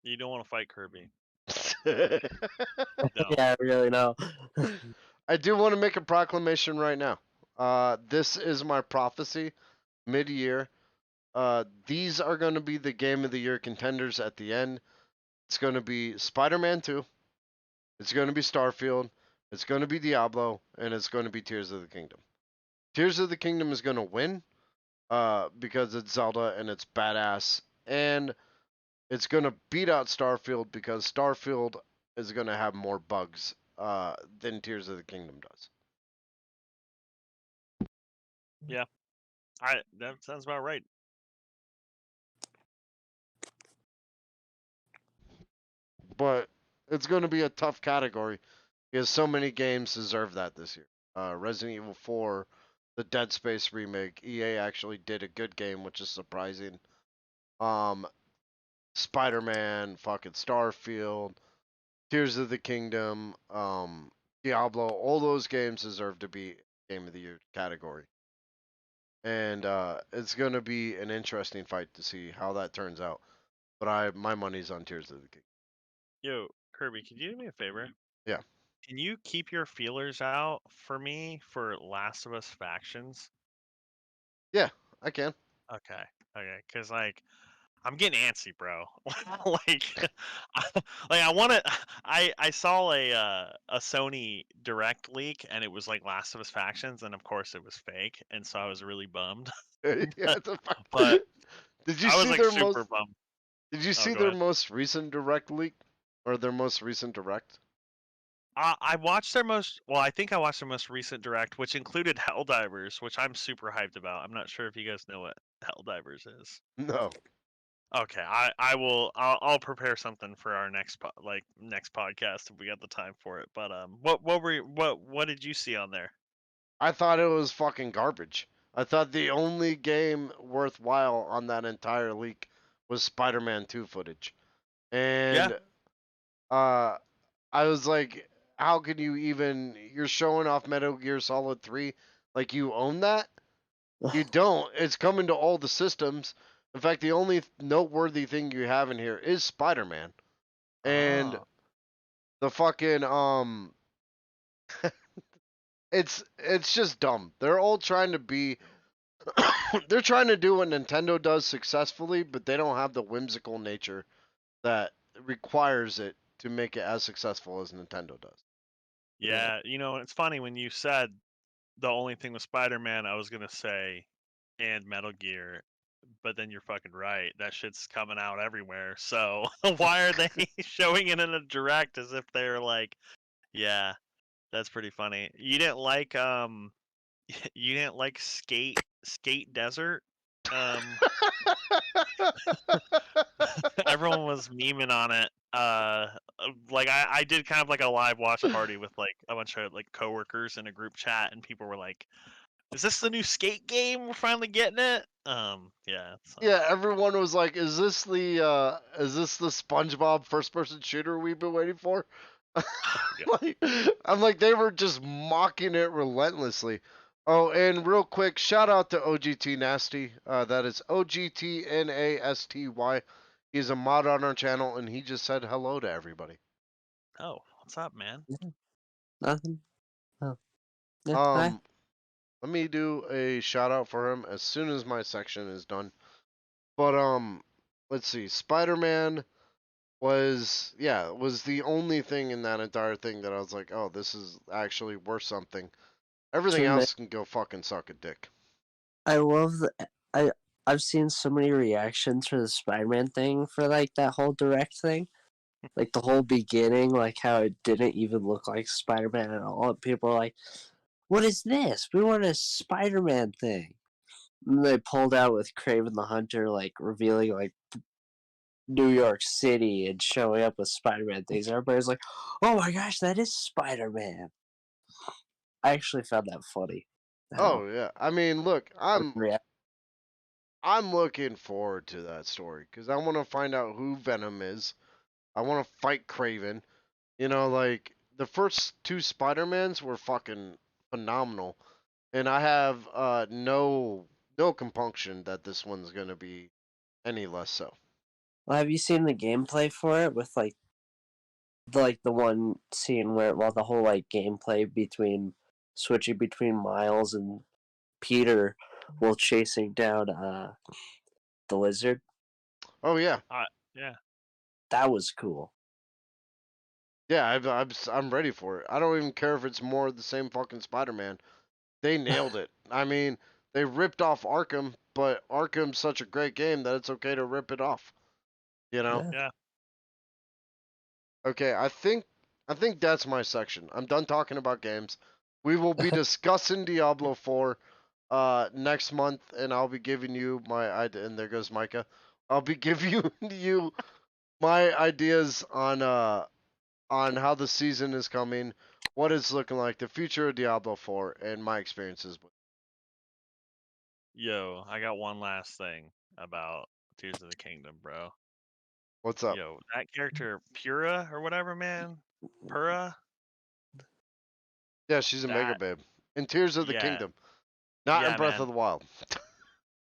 You don't want to fight Kirby. I You don't. Yeah, I really know. do want to make a proclamation right now. This is my prophecy. Mid-year, these are going to be the Game of the Year contenders at the end. It's going to be Spider-Man 2. It's going to be Starfield. It's going to be Diablo, and it's going to be Tears of the Kingdom. Tears of the Kingdom is going to win, because it's Zelda and it's badass, and it's going to beat out Starfield because Starfield is going to have more bugs than Tears of the Kingdom does. Yeah. That sounds about right. But it's going to be a tough category because so many games deserve that this year. Resident Evil 4, the Dead Space remake, EA actually did a good game, which is surprising. Um, Spider-Man, fucking Starfield, Tears of the Kingdom, Diablo, all those games deserve to be Game of the Year category. And it's going to be an interesting fight to see how that turns out. But my money's on Tears of the Kingdom. Yo, Kirby, could you do me a favor? Yeah. Can you keep your feelers out for me for Last of Us Factions? Yeah, I can. Okay. Okay. Because, like, I'm getting antsy, bro. like, I want to. I saw a Sony Direct leak, and it was like Last of Us Factions, and of course it was fake, and so I was really bummed. Yeah, it's a But Did you I was see like their super most bummed. Did you Oh, see go their ahead. most recent direct leak or their most recent direct? I watched their most. Well, I think I watched their most recent direct, which included Helldivers, which I'm super hyped about. I'm not sure if you guys know what Helldivers is. No. Okay, I will. I'll prepare something for our next podcast if we got the time for it. But what did you see on there? I thought it was fucking garbage. I thought the only game worthwhile on that entire leak was Spider-Man 2 footage. Yeah. And uh I was like, how can you even you're showing off Metal Gear Solid 3 like you own that? You don't. It's coming to all the systems. In fact, the only noteworthy thing you have in here is Spider-Man. And Oh. the fucking it's just dumb. They're all trying to be they're trying to do what Nintendo does successfully, but they don't have the whimsical nature that requires it to make it as successful as Nintendo does. Yeah, it's funny when you said the only thing with Spider-Man, I was gonna say, and Metal Gear, but then you're fucking right. That shit's coming out everywhere. So why are they showing it in a direct as if they're like, yeah, that's pretty funny. You didn't like Skate Desert? Um, everyone was memeing on it. Like I did kind of like a live watch party with like a bunch of like coworkers in a group chat, and people were like, "Is this the new Skate game? We're finally getting it." Yeah. So Yeah, everyone was like, is this the SpongeBob first person shooter we've been waiting for?" yeah. Like, I'm like, they were just mocking it relentlessly. Oh, and real quick, shout out to OGT Nasty. That is OGTNASTY. He's a mod on our channel, and he just said hello to everybody. Oh, what's up, man? Nothing. Oh. Yeah, hi. Um, Let me do a shout out for him as soon as my section is done. But let's see. Spider-Man was the only thing in that entire thing that I was like, oh, this is actually worth something. Everything To admit, else can go fucking suck a dick. I love I've seen so many reactions for the Spider-Man thing for like that whole direct thing. Like the whole beginning, like how it didn't even look like Spider-Man at all. And people are like, "What is this? We want a Spider-Man thing." And they pulled out with Craven the Hunter, like revealing like New York City and showing up with Spider-Man things. Everybody's like, "Oh my gosh, that is Spider-Man!" I actually found that funny. How Oh yeah. I mean, look, react. I'm looking forward to that story because I want to find out who Venom is. I want to fight Craven. Like the first two Spider-Mans were fucking phenomenal, and I have no compunction that this one's gonna be any less so. Well, have you seen the gameplay for it with like the one scene where the whole like gameplay between switching between Miles and Peter while chasing down the lizard? Oh yeah, Yeah. That was cool. yeah. I'm ready for it. I don't even care if it's more of the same fucking Spider-Man. They nailed it. I mean, they ripped off Arkham, but Arkham's such a great game that it's okay to rip it off. You know? Yeah. Yeah. Okay, I think that's my section. I'm done talking about games. We will be discussing Diablo 4 next month, and I'll be giving you my idea. And there goes Micah. I'll be giving you my ideas on how the season is coming, what it's looking like, the future of Diablo 4, and my experiences with. Yo, I got one last thing about Tears of the Kingdom, bro. What's up? Yo, that character Pura or whatever, man. Pura. Yeah, she's a mega That. babe. In Tears of the Yeah. Kingdom, not in Yeah, Breath man. of the Wild.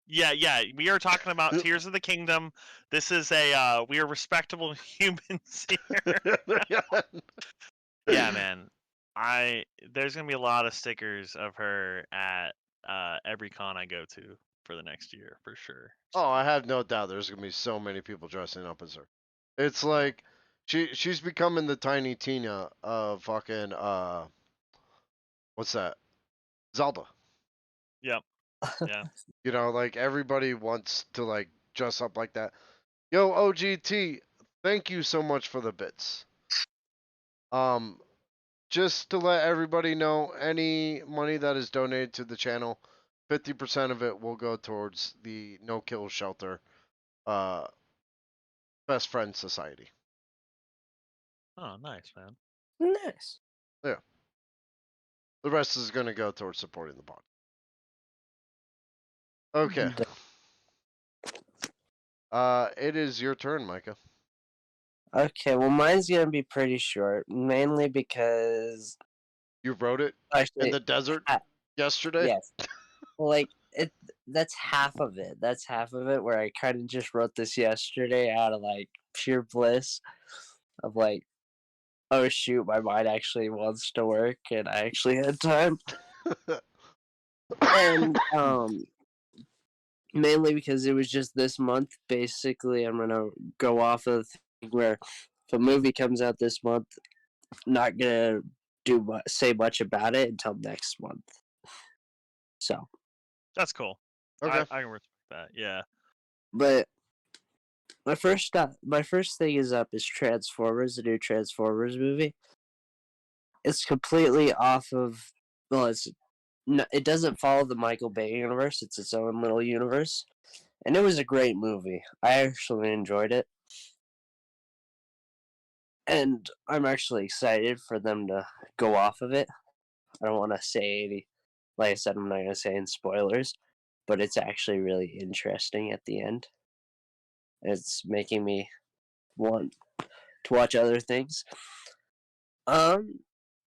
Yeah. We are talking about Tears of the Kingdom. This is we are respectable humans here. Yeah, man. There's gonna be a lot of stickers of her at every con I go to for the next year for sure. Oh, So I have no doubt there's gonna be so many people dressing up as her. It's yeah. like she's becoming the Tiny Tina of fucking what's that? Zelda. Yep. Yeah. Like everybody wants to like dress up like that. Yo, OGT, thank you so much for the bits. Um, just to let everybody know, any money that is donated to the channel, 50% of it will go towards the No Kill Shelter, uh, Best Friends Society. Oh, nice, man. Nice. Yeah. The rest is going to go towards supporting the pod. Okay. It is your turn, Micah. Okay, well, mine's gonna be pretty short, mainly because You wrote it in actually, the desert yesterday. yes, like it. That's half of it. That's half of it. Where I kind of just wrote this yesterday out of like pure bliss of like, oh shoot, my mind actually wants to work, and I actually had time. And mainly because it was just this month. Basically, I'm gonna go off of the thing where if a movie comes out this month, not gonna say much about it until next month. So, That's cool. Okay. I can respect that. Yeah. but my first thing is up is Transformers, the new Transformers movie. It's completely off of it doesn't follow the Michael Bay universe. It's its own little universe, and it was a great movie. I actually enjoyed it, and I'm actually excited for them to go off of it. I don't want to say any, like I said, I'm not going to say any spoilers, but it's actually really interesting at the end. It's making me want to watch other things. Um,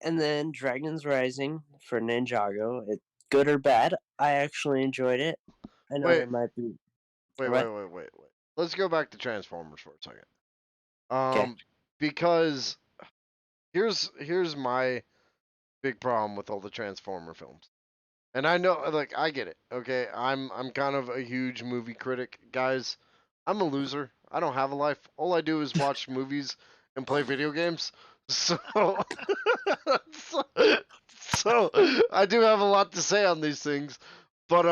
and then Dragon's Rising for Ninjago. It good or bad? I actually enjoyed it. I know Wait, there might be wait, what? wait, wait, wait, wait. Let's go back to Transformers for a second. Okay. Because here's my big problem with all the Transformer films. And I know, like, I get it. Okay, I'm kind of a huge movie critic, guys. I'm a loser. I don't have a life. All I do is watch movies and play video games. So, so, so I do have a lot to say on these things. But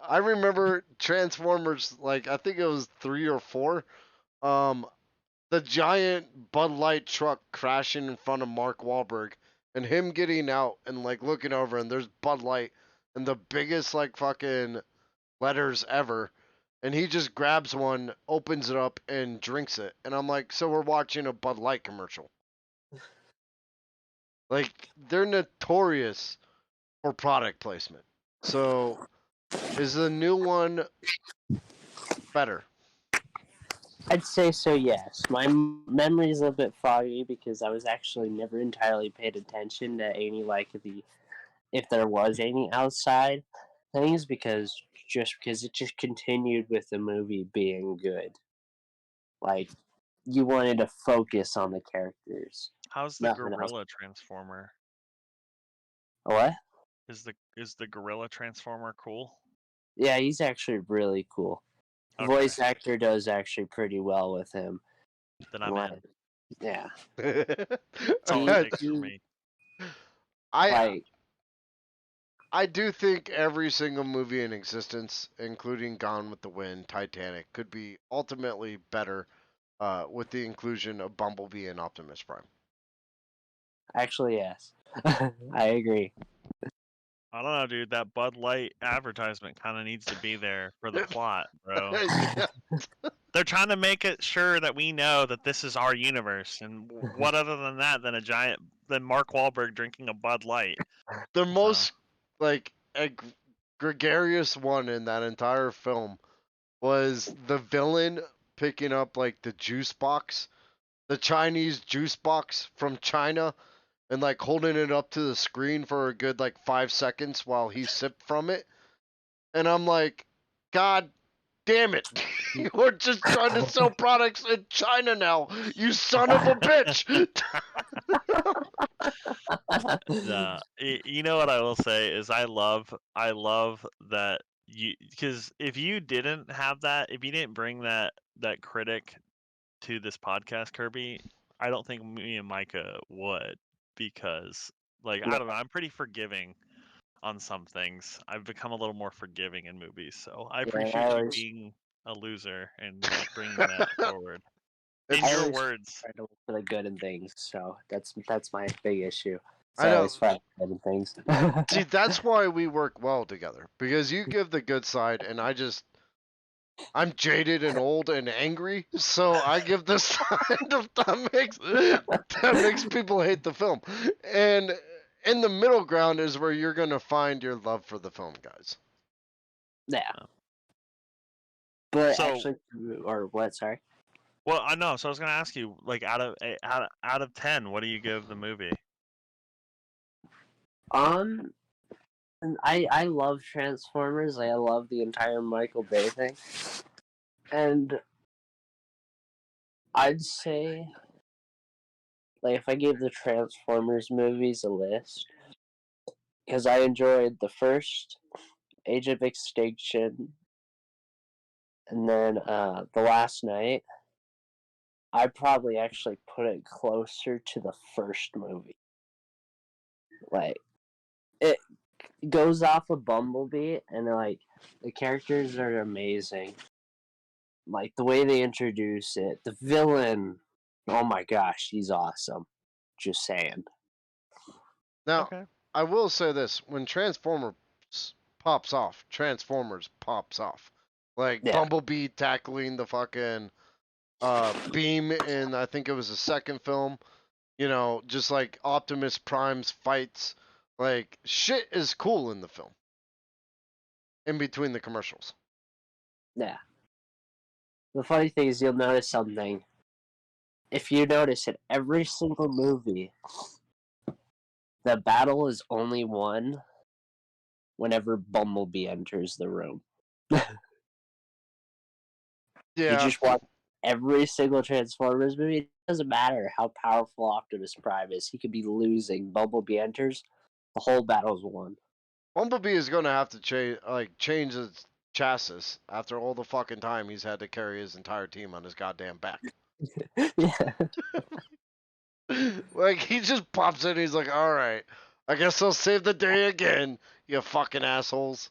I remember Transformers, like I think it was 3 or 4. Um, the giant Bud Light truck crashing in front of Mark Wahlberg and him getting out and like looking over and there's Bud Light and the biggest like fucking letters ever and he just grabs one, opens it up and drinks it. And I'm like, so we're watching a Bud Light commercial. Like they're notorious for product placement. So is the new one better? I'd say so, yes. My memory's a bit foggy because I was actually never entirely paid attention to any if there was any outside things because it just continued with the movie being good. Like you wanted to focus on the characters, How's the nothing else. gorilla transformer? What? Is the gorilla transformer cool? Yeah, he's actually really cool. The Okay, voice actor does actually pretty well with him. then And I'm in. yeah, That's all it takes for me. I like I do think every single movie in existence, including Gone with the Wind, Titanic, could be ultimately better with the inclusion of Bumblebee and Optimus Prime. actually yes, I agree. I don't know, dude. That Bud Light advertisement kind of needs to be there for the plot, bro. Yeah. They're trying to make it sure that we know that this is our universe, and what other than that than Mark Wahlberg drinking a Bud Light? The So most like gregarious one in that entire film was the villain picking up like the juice box, the Chinese juice box from China, and like holding it up to the screen for a good like 5 seconds while he sipped from it. And I'm like, God damn it. We're just trying to sell products in China now, you son of a bitch. you know what I will say is I love that because if you didn't have that, if you didn't bring that critic to this podcast, Kirby, I don't think me and Micah would because like I Yeah, don't know, I'm pretty forgiving on some things. I've become a little more forgiving in movies, so I yeah, I appreciate you always being a loser and bringing that forward. In I It's your always words, try to look for the good in things, so that's my big issue. So I I know. always find good in things. See, that's why we work well together because you give the good side, and I'm jaded and old and angry, so I give the side of that makes people hate the film. And in the middle ground is where you're gonna find your love for the film, guys. Yeah, uh, but so actually, or what? Sorry. well, I know. So I was gonna ask you, like, out of 10, what do you give the movie? Um, and I love Transformers. I love the entire Michael Bay thing, and I'd say like if I gave the Transformers movies a list, because I enjoyed the first Age of Extinction, And then the last night, I'd probably actually put it closer to the first movie. Like, it goes off of Bumblebee, and like the characters are amazing. Like the way they introduce it, the villain. Oh my gosh, he's awesome. Just saying. Now, Okay. I will say this: when Transformers pops off, Transformers pops off. Like Yeah, Bumblebee tackling the fucking beam in, I think it was the second film. You know, just like Optimus Prime's fights. Like shit is cool in the film. In between the commercials. yeah. The funny thing is, you'll notice something. If you notice in every single movie, the battle is only won whenever Bumblebee enters the room. You Yeah. just watch every single Transformers movie. It doesn't matter how powerful Optimus Prime is. He could be losing. Bumblebee enters, the whole battle's won. Bumblebee is gonna have to change his chassis after all the fucking time he's had to carry his entire team on his goddamn back. Yeah. Like he just pops in, he's like, "All right, I guess I'll save the day again, you fucking assholes."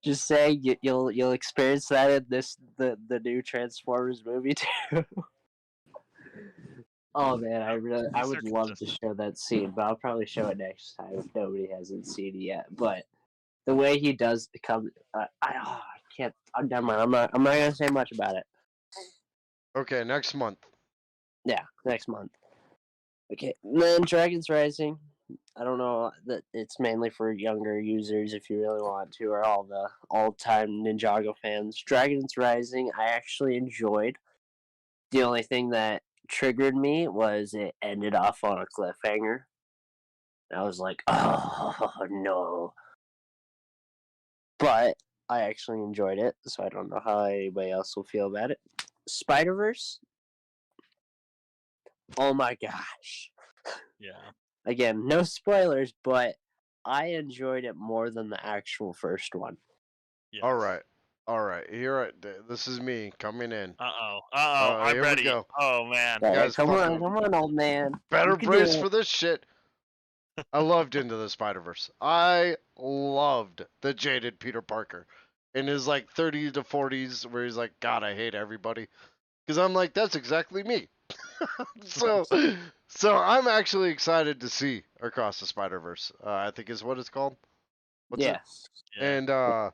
Just saying, you'll experience that in the new Transformers movie too. Oh man, I These are would love to consistent. show that scene, but I'll probably show it next time if nobody hasn't seen it yet. But the way he does come, I can't. Never mind. I'm not gonna say much about it. Okay, next month. Yeah, next month. Okay, and then Dragons Rising. I don't know that it's mainly for younger users if you really want to, or all the all-time Ninjago fans. Dragons Rising, I actually enjoyed. The only thing that triggered me was it ended off on a cliffhanger. I was like, oh no. But I actually enjoyed it, so I don't know how anybody else will feel about it. Spiderverse, oh my gosh. Yeah. Again, no spoilers, but I enjoyed it more than the actual first one. Yes. All right, all right. This is me coming in. Uh-oh. Uh-oh. I'm Here we ready. go. Oh, man. Yeah, Guys, come fucking on, old man. better You can brace do for it. this shit. I loved Into the Spider-Verse. I loved the jaded Peter Parker in his like 30s to 40s where he's like, God, I hate everybody. Because I'm like, that's exactly me. so, so I'm actually excited to see Across the Spider-Verse. I think is what it's called. What's it? Yes. Yeah.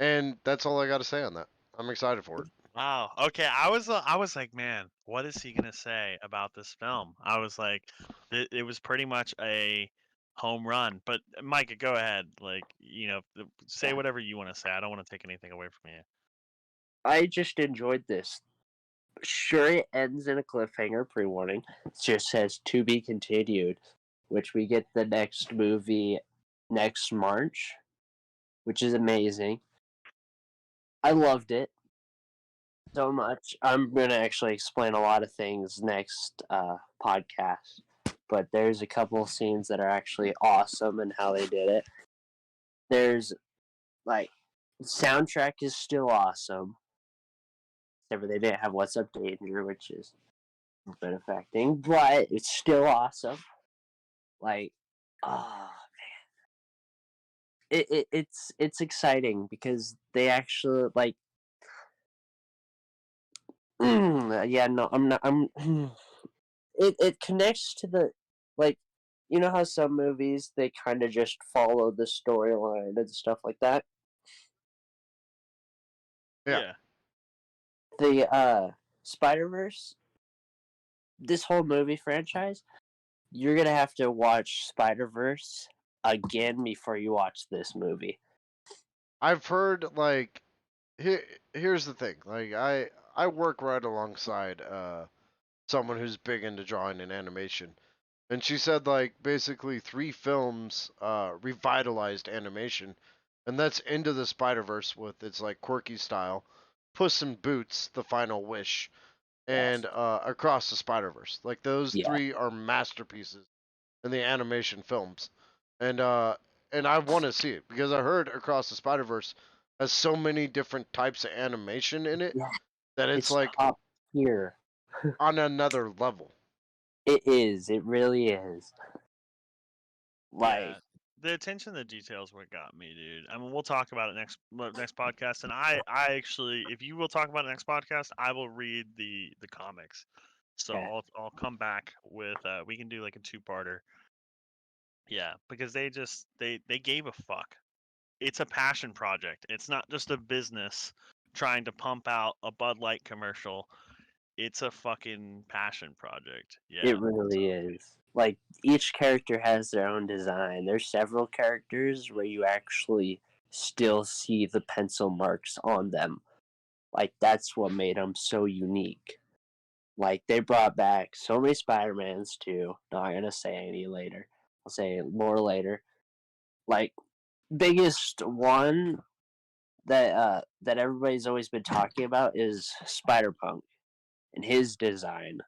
And that's all I got to say on that. I'm excited for it. Wow. Okay. I was like, man, what is he gonna say about this film? I was like, it was pretty much a home run. But Micah, go ahead. Like, say Yeah. whatever you want to say. I don't want to take anything away from you. I just enjoyed this. Sure, it ends in a cliffhanger, pre warning. It just says to be continued, which we get the next movie next March, which is amazing. I loved it so much. I'm going to actually explain a lot of things next podcast, but there's a couple of scenes that are actually awesome and how they did it. There's, like, soundtrack is still awesome. Except for they didn't have What's Up Danger, which is a bit affecting, but it's still awesome. Like, oh man, it's exciting because they actually like. Yeah, no, I'm not. I'm. It connects to the like, you know how some movies they kind of just follow the storyline and stuff like that. Yeah. Yeah. The Spider-Verse, this whole movie franchise, you're gonna have to watch Spider-Verse again before you watch this movie. I've heard like here's the thing. Like I work right alongside someone who's big into drawing and animation. And she said like basically 3 films revitalized animation. And that's Into the Spider-Verse with its like quirky style, Puss in Boots: The Final Wish, Yes. and Across the Spider-Verse. Like those Yeah. 3 are masterpieces in the animation films. And uh and I want to see it because I heard Across the Spider-Verse has so many different types of animation in it Yeah, that it's it's like top tier. on another level. It is. It really is. Yeah, Like, the attention to details what got me, dude. I mean, we'll talk about it next podcast, and I actually, if you will talk about it next podcast, I will read the comics. So yeah, I'll come back with we can do like a two-parter. Yeah, because they gave a fuck. It's a passion project. It's not just a business trying to pump out a Bud Light commercial. It's a fucking passion project. it Yeah. really is. Like, each character has their own design. There's several characters where you actually still see the pencil marks on them. Like, that's what made them so unique. Like, they brought back so many Spider-Mans, too. Not gonna say any later. I'll say more later. Like, biggest one that everybody's always been talking about is Spider-Punk and his design,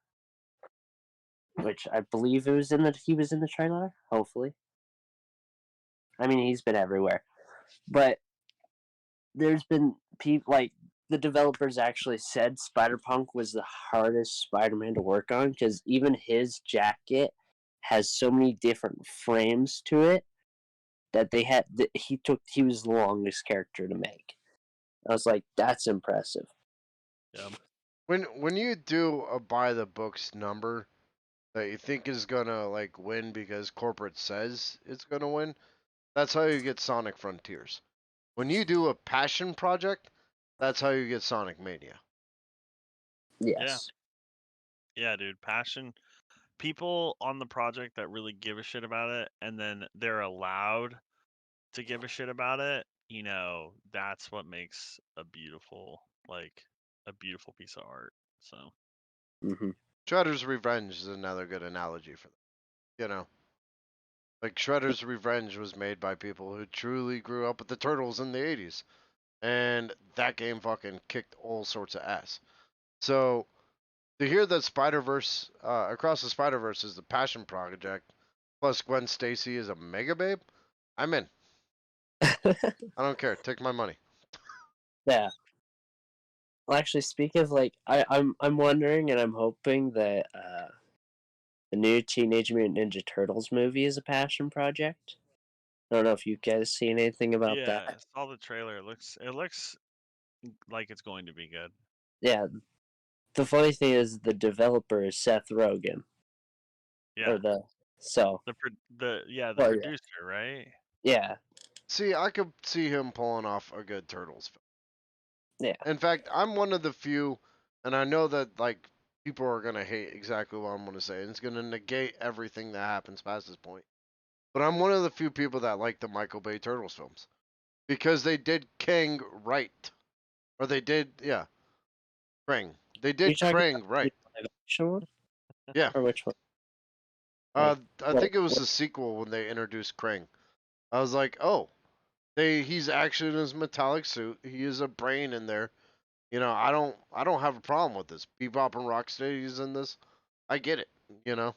which I believe he was in the trailer. Hopefully, I mean he's been everywhere, but there's been people like the developers actually said Spider-Punk was the hardest Spider-Man to work on because even his jacket has so many different frames to it that he was the longest character to make. I was like, that's impressive. Yeah. When you do a by the books number that you think is gonna like win because corporate says it's gonna win, that's how you get Sonic Frontiers. When you do a passion project, that's how you get Sonic Mania. Yeah. Yes. Yeah, dude. Passion. People on the project that really give a shit about it, and then they're allowed to give a shit about it. That's what makes a beautiful piece of art. So Hmm. Shredder's Revenge is another good analogy for that. You know, like Shredder's Revenge was made by people who truly grew up with the Turtles in the 80s. And that game fucking kicked all sorts of ass. So to hear that Spider-Verse, Across the Spider-Verse is the passion project, plus Gwen Stacy is a mega babe, I'm in. I don't care. Take my money. Yeah. Well, actually, speak of like, I'm wondering and I'm hoping that the new Teenage Mutant Ninja Turtles movie is a passion project. I don't know if you guys seen anything about yeah, that. saw the trailer. It looks like it's going to be good. Yeah. The funny thing is, the developer is Seth Rogen, Yeah. or the so. The Well, yeah, producer, right? yeah, See, I could see him pulling off a good Turtles film. yeah. In fact, I'm one of the few, and I know that like people are gonna hate exactly what I'm gonna say, and it's gonna negate everything that happens past this point. But I'm one of the few people that like the Michael Bay Turtles films because they did Kang right, or they did, yeah, Krang. They You did talking Krang about the right. live action one, Yeah. or which one? Like, I what? think it was the sequel when they introduced Krang. I was like, oh, he's actually in his metallic suit. He is a brain in there. I don't have a problem with this. Bebop and Rocksteady's in this. I get it. You know.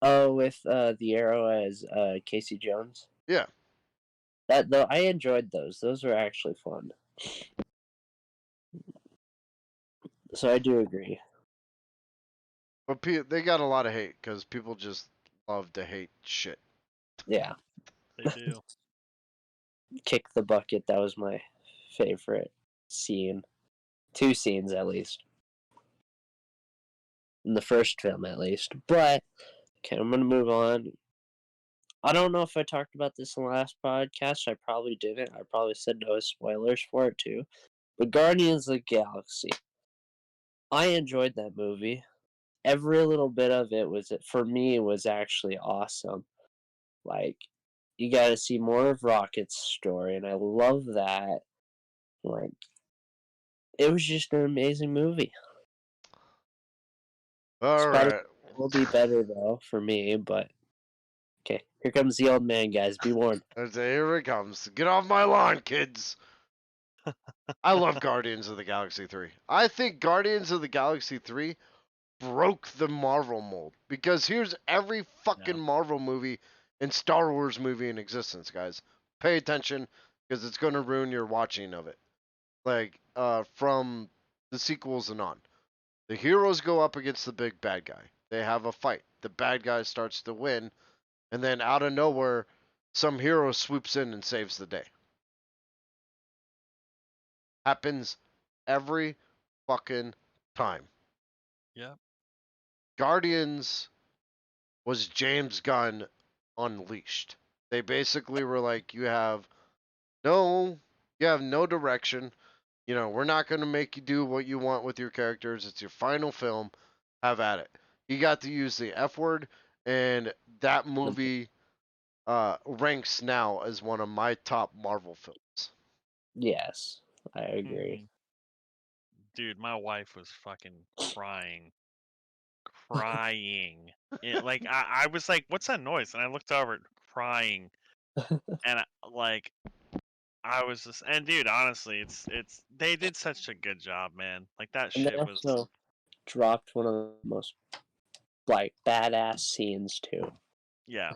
Oh, with the Arrow as Casey Jones. Yeah. That though, I enjoyed those. Those were actually fun. So I do agree. But they got a lot of hate because people just love to hate shit. Yeah, They do. kick the bucket. That was my favorite scene. Two scenes at least in the first film, at least. But okay, I'm gonna move on. I don't know if I talked about this in the last podcast. I probably didn't. I probably said no spoilers for it too. But Guardians of the Galaxy. I enjoyed that movie. Every little bit of it for me was actually awesome. Like, you got to see more of Rocket's story, and I love that. Like, it was just an amazing movie. All Spider right. will be better though for me, but okay. Here comes the old man, guys. Be warned. Here it comes. Get off my lawn, kids. I love Guardians of the Galaxy 3. I think Guardians of the Galaxy 3 broke the Marvel mold because here's every Yeah. fucking Marvel movie and Star Wars movie in existence, guys. Pay attention because it's going to ruin your watching of it. like from the sequels and on. The heroes go up against the big bad guy. They have a fight. The bad guy starts to win, and then out of nowhere, some hero swoops in and saves the day. Happens every fucking time. Yep. Guardians was James Gunn unleashed. They basically were like, no, you have no direction. We're not going to make you do what you want with your characters. It's your final film. Have at it. He got to use the F word, and that movie ranks now as one of my top Marvel films. Yes, I agree. Mhm. Dude, my wife was fucking crying. Like I was like, "What's that noise?" And I looked over, crying, and I was just, and dude, honestly, it's they did such a good job, man. Like that And they shit was, also dropped one of the most like badass scenes too. yeah,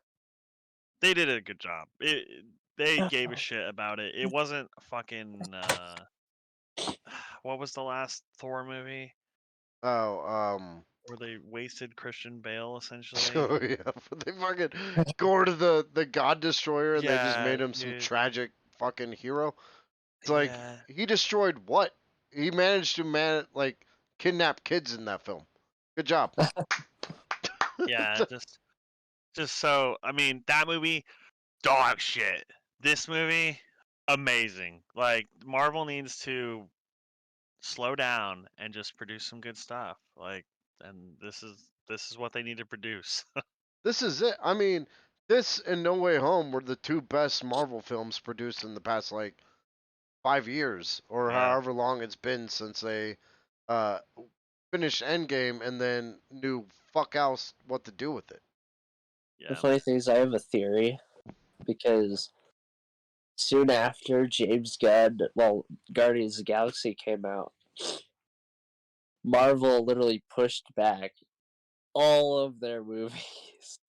they did a good job. They gave a shit about it. It wasn't fucking. What was the last Thor movie Oh, where they wasted Christian Bale essentially? so yeah, they fucking go to the God Destroyer and they just Yeah, made him some dude. tragic fucking hero. It's like Yeah, he destroyed what? He managed to kidnap kids in that film. Good job. yeah. Just so I mean, that movie, dog shit. This movie, amazing. Like Marvel needs to slow down and just produce some good stuff. Like, and this is what they need to produce. This is it. I mean, this and No Way Home were the two best Marvel films produced in the past 5 years or Yeah, however long it's been since they uh finished Endgame and then knew fuck else what to do with it. The yeah, funny thing is, I have a theory because soon after Guardians of the Galaxy came out, Marvel literally pushed back all of their movies.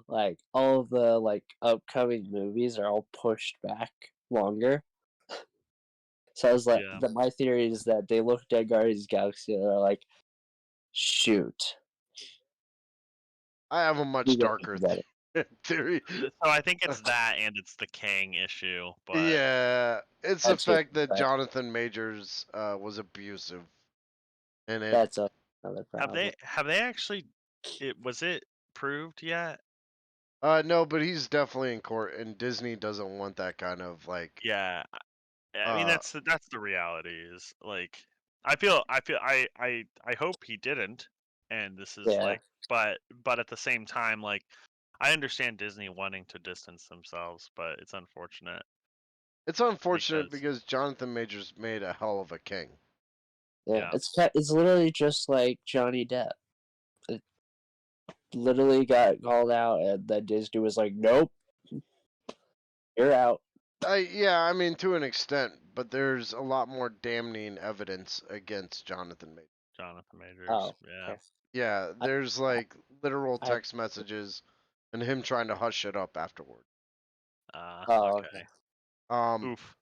Like all of the upcoming movies are all pushed back longer. So I was like, yeah. my theory is that they looked at Guardians of the Galaxy and they're like, shoot, I have a we much gotta darker do better. theory. So I think it's that, and it's the Kang issue. But Yeah, it's the That's what, fact that Jonathan Majors was abusive, and it. that's another problem. have they actually? It proved yet? No, but he's definitely in court, and Disney doesn't want that kind of Yeah, I mean uh that's the reality. Is like I hope he didn't, and this is Yeah, like, but at the same time, like I understand Disney wanting to distance themselves, but it's unfortunate It's unfortunate because because Jonathan Majors made a hell of a king. yeah. yeah, It's literally just like Johnny Depp. It literally got called out, and then Disney was like, "Nope, you're out." Yeah, I mean to an extent, but there's a lot more damning evidence against Jonathan Majors. Jonathan Majors, Oh, yeah, okay. Yeah, I, there's literal I text messages and him trying to hush it up afterward. oh, okay, okay. Um, oof,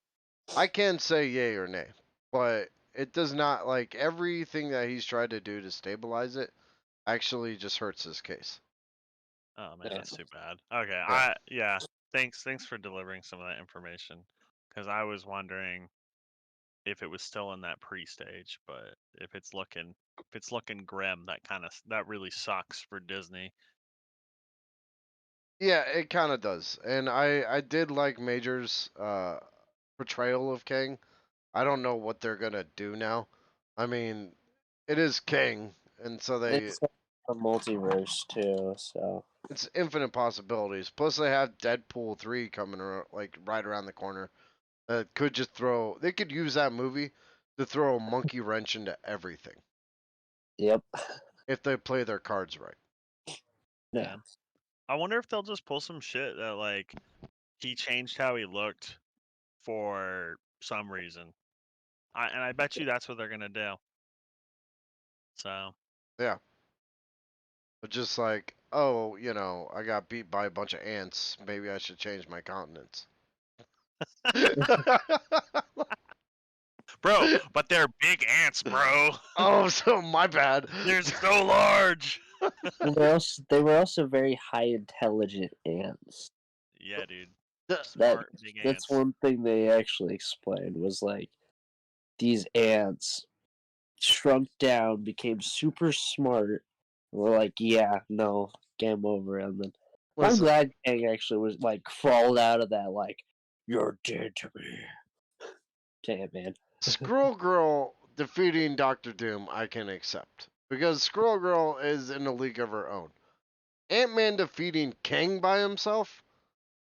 I can say yay or nay, but it does not everything that he's tried to do to stabilize it actually just hurts his case. oh man, Yeah. that's too bad. Okay, Yeah. yeah, thanks for delivering some of that information, because I was wondering if it was still in that pre-stage, but if it's looking grim, that really sucks for Disney. Yeah, it kind of does. And I did like Major's portrayal of Kang. I don't know what they're going to do now. I mean, it is Kang, and so It's a multiverse too, so it's infinite possibilities. Plus they have Deadpool 3 coming right around the corner. They could use that movie to throw a monkey wrench into everything yep. if they play their cards right. Yeah. Yeah, I wonder if they'll just pull some shit that like he changed how he looked for some reason. I bet you that's what they're gonna do. So Yeah. But just like, oh, I got beat by a bunch of ants. Maybe I should change my continents. Bro, but they're big ants, bro. Oh, so my bad. They're so large. They were also very high intelligent ants. Yeah, dude. The- Smart big That's ants. one thing they actually explained was like these ants shrunk down, became super smart. We're like, yeah, no, game over. And then I'm Listen, glad Kang actually was like crawled out of that. Like, you're dead to me. Damn, man. Squirrel Girl defeating Doctor Doom, I can accept because Squirrel Girl is in a league of her own. Ant-Man defeating Kang by himself.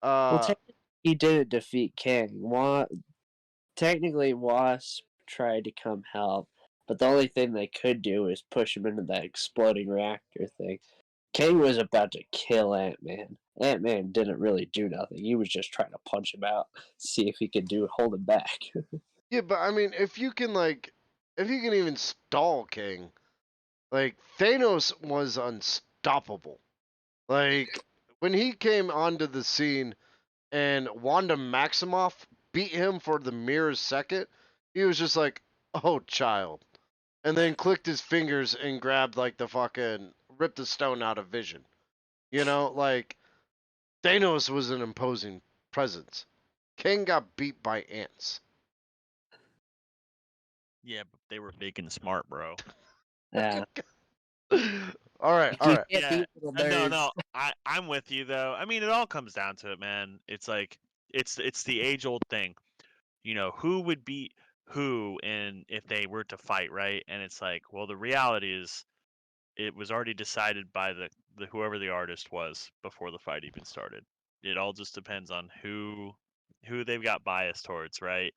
Well, Uh, technically, he didn't defeat Kang. Technically, Wasp tried to come help, but the only thing they could do is push him into that exploding reactor thing. Kang was about to kill Ant-Man. Ant-Man didn't really do nothing. He was just trying to punch him out, see if he could hold him back. yeah, but I mean, if you can even stall Kang, like Thanos was unstoppable. Like when he came onto the scene and Wanda Maximoff beat him for the merest second, he was just like, "Oh, child," and then clicked his fingers and grabbed like the fucking ripped the stone out of Vision. You know, like Thanos was an imposing presence. Kang got beat by ants. Yeah, but they were big and smart, bro. Yeah. All right, all You right. can't Yeah. beat little No, nerds. no. I'm with you though. I mean, it all comes down to it, man. It's like it's the age old thing. You know, who would beat who and if they were to fight, right? And it's like, well, the reality is it was already decided by the whoever the artist was before the fight even started. It all just depends on who they've got bias towards, right?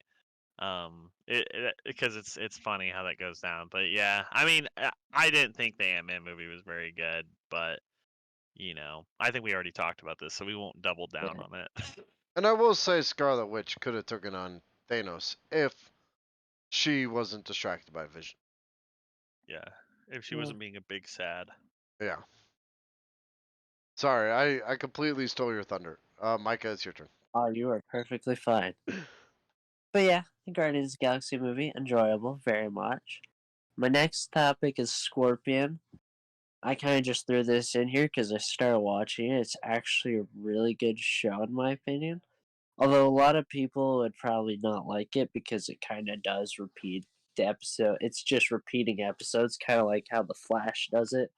Because it's funny how that goes down. But yeah, I mean, I didn't think the Ant-Man movie was very good, but I think we already talked about this, so we won't double down Yeah. on it. And I will say Scarlet Witch could have taken on Thanos if she wasn't distracted by Vision. Yeah, if she Yeah. wasn't being a big sad. Yeah. Sorry, I completely stole your thunder. Micah, it's your turn. Oh, you are perfectly fine. But yeah, the Guardians of the Galaxy movie, enjoyable, very much. My next topic is Scorpion. I kind of just threw this in here because I started watching it. It's actually a really good show, in my opinion. Although a lot of people would probably not like it because it kind of does repeat the episode. It's just repeating episodes, kind of like how The Flash does it,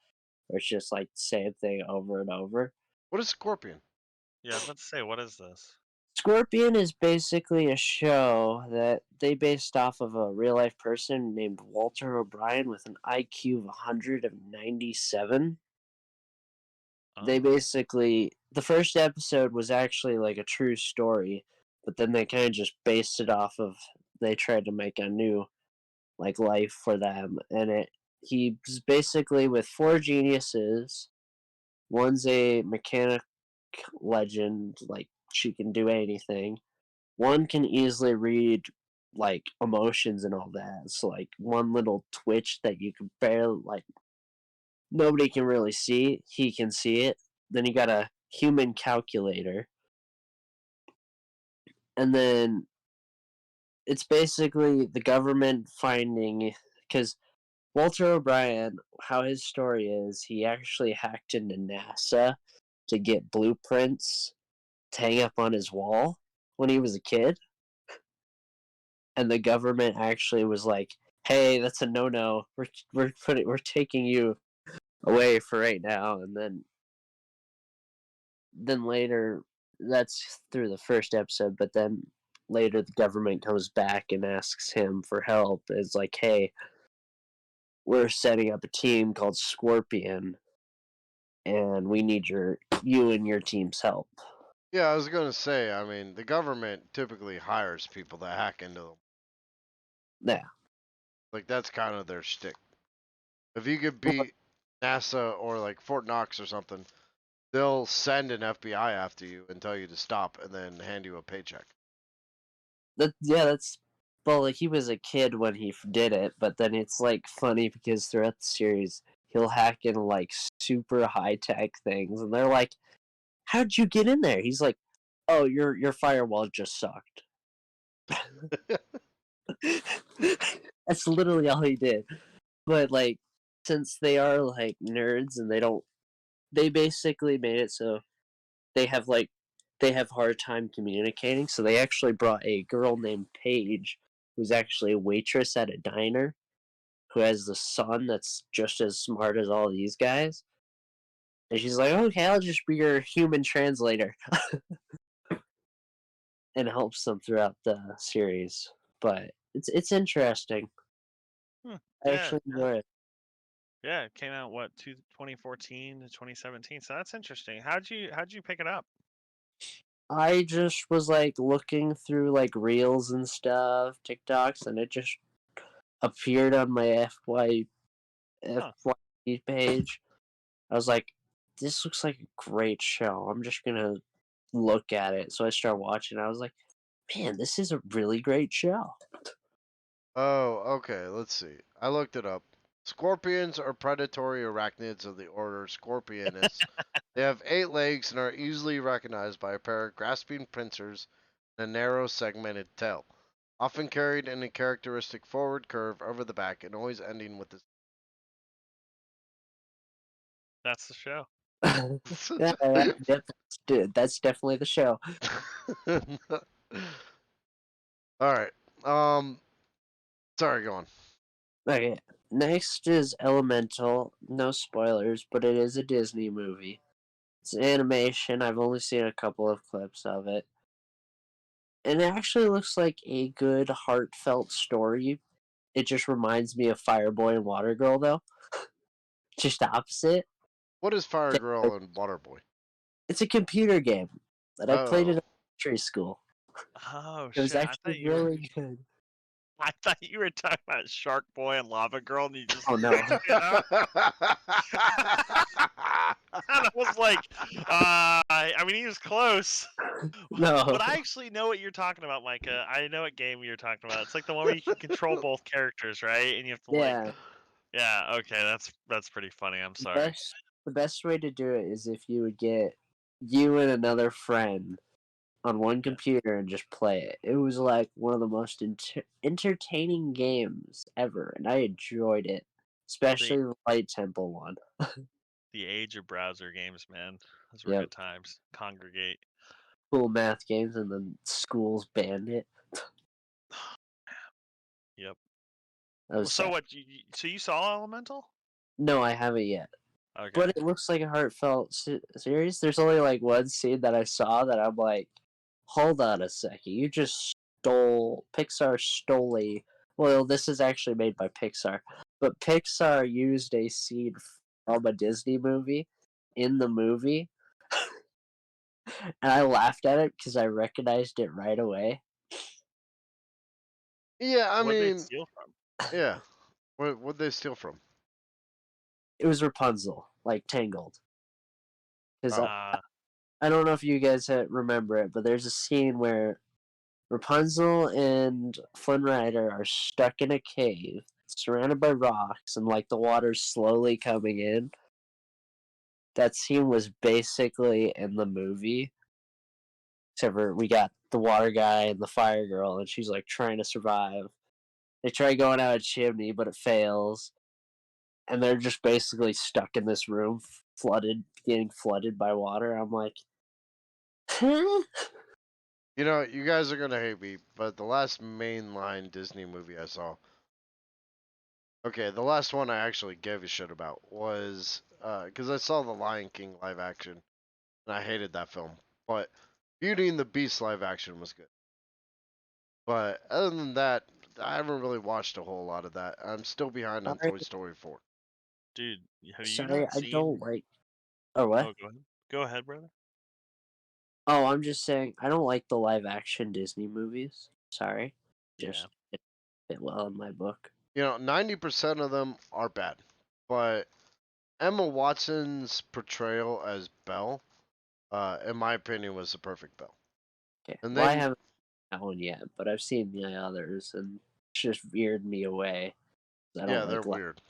where it's just like the same thing over and over. What is Scorpion? Yeah, I was about to say, what is this? Scorpion is basically a show that they based off of a real life person named Walter O'Brien with an IQ of 197. They Oh, basically, the first episode was actually like a true story, but then they kind of just based it off of, they tried to make a new like life for them. And he's basically with four geniuses. One's a mechanic legend, like she can do anything. One can easily read like emotions and all that. So like one little twitch that you can barely like nobody can really see, he can see it. Then you got a human calculator. And then it's basically the government finding because Walter O'Brien, how his story is, he actually hacked into NASA to get blueprints to hang up on his wall when he was a kid. And the government actually was like, "Hey, that's a no-no. We're taking you away for right now." And then later, that's through the first episode. But then later, the government comes back and asks him for help. It's like, "Hey, we're setting up a team called Scorpion, and we need you and your team's help." Yeah, I was gonna say. I mean, the government typically hires people that hack into them. Yeah. Like that's kind of their shtick. If you could Well, beat NASA or like Fort Knox or something, they'll send an FBI after you and tell you to stop, and then hand you a paycheck. that's well, like he was a kid when he did it, but then it's like funny because throughout the series he'll hack in like super high tech things, and they're like, "How'd you get in there?" He's like, "Oh, your firewall just sucked." That's literally all he did. But like, since they are like nerds and they basically made it so they have like they have hard time communicating. So they actually brought a girl named Paige, who's actually a waitress at a diner, who has the son that's just as smart as all these guys. And she's like, okay, I'll just be your human translator. And helps them throughout the series. But it's interesting. Hmm. I Yeah, actually enjoy it. yeah. It came out what 2014 to 2017. So that's interesting. How'd you pick it up? I just was like looking through like reels and stuff, TikToks, and it just appeared on my Huh. FYP page. I was like, this looks like a great show. I'm just gonna look at it. So I started watching. I was like, man, this is a really great show. Oh, okay. Let's see. I looked it up. Scorpions are predatory arachnids of the order Scorpionus. They have 8 legs and are easily recognized by a pair of grasping pincers and a narrow segmented tail, often carried in a characteristic forward curve over the back and always ending with That's the show. Yeah, that's definitely the show. the. All right. Um. Sorry, go on. Okay, next is Elemental. No spoilers, but it is a Disney movie. It's animation. I've only seen a couple of clips of it. And it actually looks like a good, heartfelt story. It just reminds me of Fireboy and Water Girl, though. Just the opposite. What is Fire Girl and Waterboy? It's a computer game that I played in Oh. elementary school. Oh It was shit! I actually thought you were. really good. I thought you were talking about Shark Boy and Lava Girl, and you just Oh no, mixed it up. And I was like, I mean, he was close. no. But I actually know what you're talking about, Micah. I know what game you're talking about. It's like the one where you can control both characters, right? And you have to like, Yeah, yeah, okay, that's pretty funny. I'm the sorry. best the best way to do it is if you would get you and another friend on one Yeah. computer and just play it. It was like one of the most entertaining games ever, and I enjoyed it, The especially the Light Temple one. the age of browser games, man. Those were Yep, good times. Congregate. cool math games, and then schools banned it. Yep. That was So sad. what? So you saw Elemental? No, I haven't yet, Okay. but it looks like a heartfelt series. There's only like one scene that I saw that I'm like, hold on a second, you just stole Pixar stole a. Well, this is actually made by Pixar, but Pixar used a scene from a Disney movie in the movie, and I laughed at it because I recognized it right away. Yeah, I What did they mean, steal from? yeah. What'd they steal from? It was Rapunzel, like Tangled. Because Oh. I don't know if you guys remember it, but there's a scene where Rapunzel and Flynn Rider are stuck in a cave, surrounded by rocks, and like the water's slowly coming in. That scene was basically in the movie, except for we got the water guy and the fire girl, and she's like trying to survive. They try going out a chimney, but it fails, and they're just basically stuck in this room, flooded, getting flooded by water. I'm like, huh? You know, you guys are gonna hate me, but the last mainline Disney movie I saw. Okay, the last one I actually gave a shit about was because I saw the Lion King live action and I hated that film. But Beauty and the Beast live action was good. But other than that, I haven't really watched a whole lot of that. I'm still behind on Sorry, Toy Story 4. Dude, have you sorry, not I don't seen? like. Oh what? Oh, go ahead. Go ahead, brother. Oh, I'm just saying I don't like the live action Disney movies. Sorry, Yeah. just it fit well in my book. You know, 90% of them are bad. But Emma Watson's portrayal as Belle, in my opinion, was the perfect Belle. Okay, And well I they, haven't seen that one yet, but I've seen the others, and it's just veered me away. I don't yeah, they're like weird.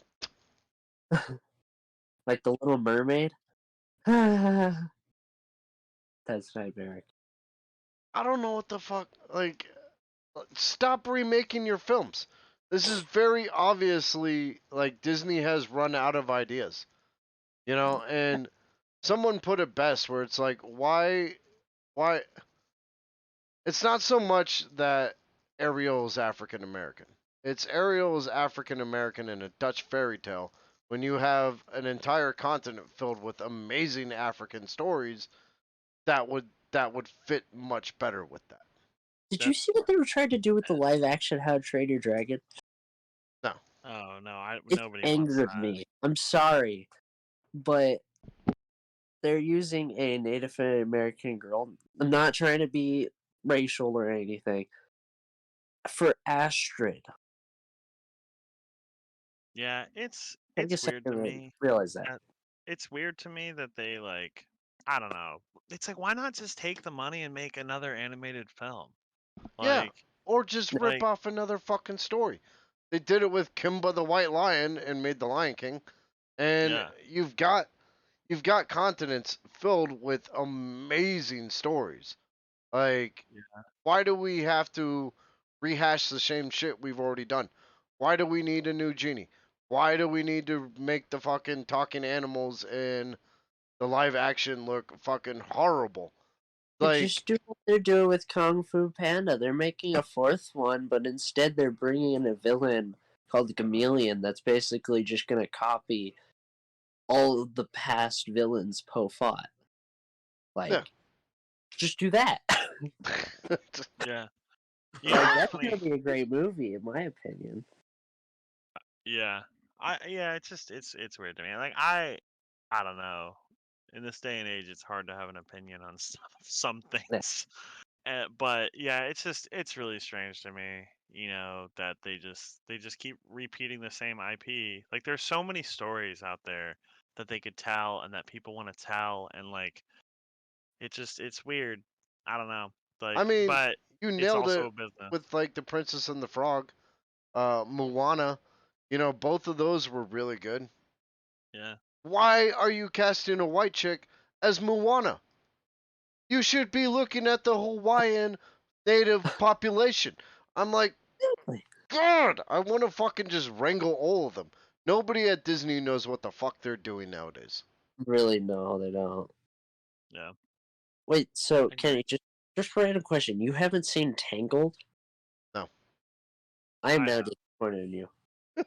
like the Little Mermaid. That's nightmare. I don't know what the fuck, like, Stop remaking your films. This is very obviously like Disney has run out of ideas, and someone put it best where it's like, why? It's not so much that Ariel is African American. It's Ariel is African American in a Dutch fairy tale when you have an entire continent filled with amazing African stories that would fit much better with that. Did Yeah. you see what they were trying to do with the live action How to Train Your Dragon? No. Oh no, It nobody wants angered that. me. I'm sorry, but they're using a Native American girl. I'm not trying to be racial or anything. For Astrid. Yeah, Take a it's weird to second to me. realize that. It's weird to me that they like, I don't know. It's like, why not just take the money and make another animated film? Yeah, Like or just rip like off another fucking story. They did it with Kimba the White Lion and made the Lion King, and yeah. you've got continents filled with amazing stories. Like, Yeah. why do we have to rehash the same shit we've already done? Why do we need a new genie? Why do we need to make the fucking talking animals in the live action look fucking horrible? They Like, just do what they're doing with Kung Fu Panda. They're making a fourth one, but instead they're bringing in a villain called the Chameleon that's basically just going to copy all of the past villains Poe fought. yeah. Like, just do that. Yeah. You Like, know, it's that's funny. going to be a great movie, in my opinion. Yeah. It's just it's weird to me. Like I don't know. In this day and age, it's hard to have an opinion on some Yeah. things. But yeah, it's really strange to me, that they just keep repeating the same IP. Like there's so many stories out there that they could tell and that people want to tell, and like it's weird. I don't know. I Like, mean, but you it's nailed also it a business. with like the Princess and the Frog, Moana. Both of those were really good. Yeah. Why are you casting a white chick as Moana? You should be looking at the Hawaiian native population. I'm like, God, I want to fucking just wrangle all of them. Nobody at Disney knows what the fuck they're doing nowadays. Really, no, they don't. Yeah. Wait, so, I agree. Kenny, just a random question. You haven't seen Tangled? No. I am I now have. disappointed in you.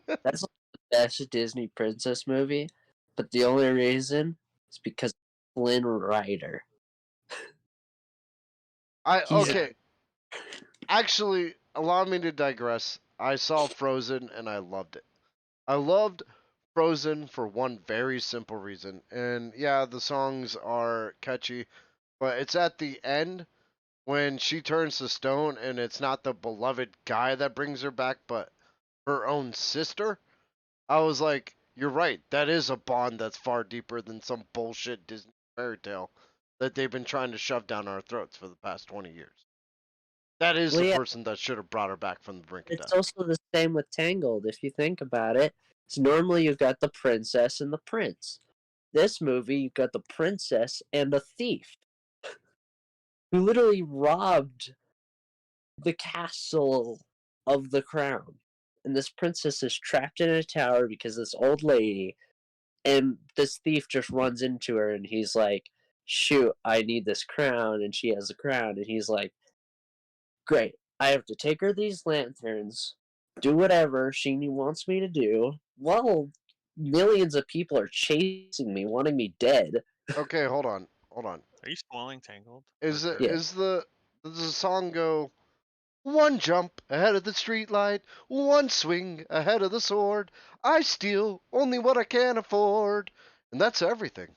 That's like the best Disney princess movie, but the only reason is because Flynn Rider. He's Yeah. Okay. Actually, allow me to digress. I saw Frozen and I loved it. I loved Frozen for one very simple reason. And yeah, the songs are catchy, but it's at the end when she turns to stone and it's not the beloved guy that brings her back, but her own sister. I was like, you're right. That is a bond that's far deeper than some bullshit Disney fairy tale that they've been trying to shove down our throats for the past 20 years. That is well, the yeah, person that should have brought her back from the brink of it's death. also the same with Tangled. If you think about it, it's normally you've got the princess and the prince. This movie, you've got the princess and the thief who literally robbed the castle of the crown. And this princess is trapped in a tower because this old lady, and this thief just runs into her and he's like, shoot, I need this crown. And she has the crown. And he's like, great, I have to take her these lanterns, do whatever she wants me to do. Well, millions of people are chasing me, wanting me dead. Okay, hold on. Hold on. Are you spoiling Tangled Is it Yeah. is the does the song go one jump ahead of the streetlight, one swing ahead of the sword. I steal only what I can afford. And that's everything.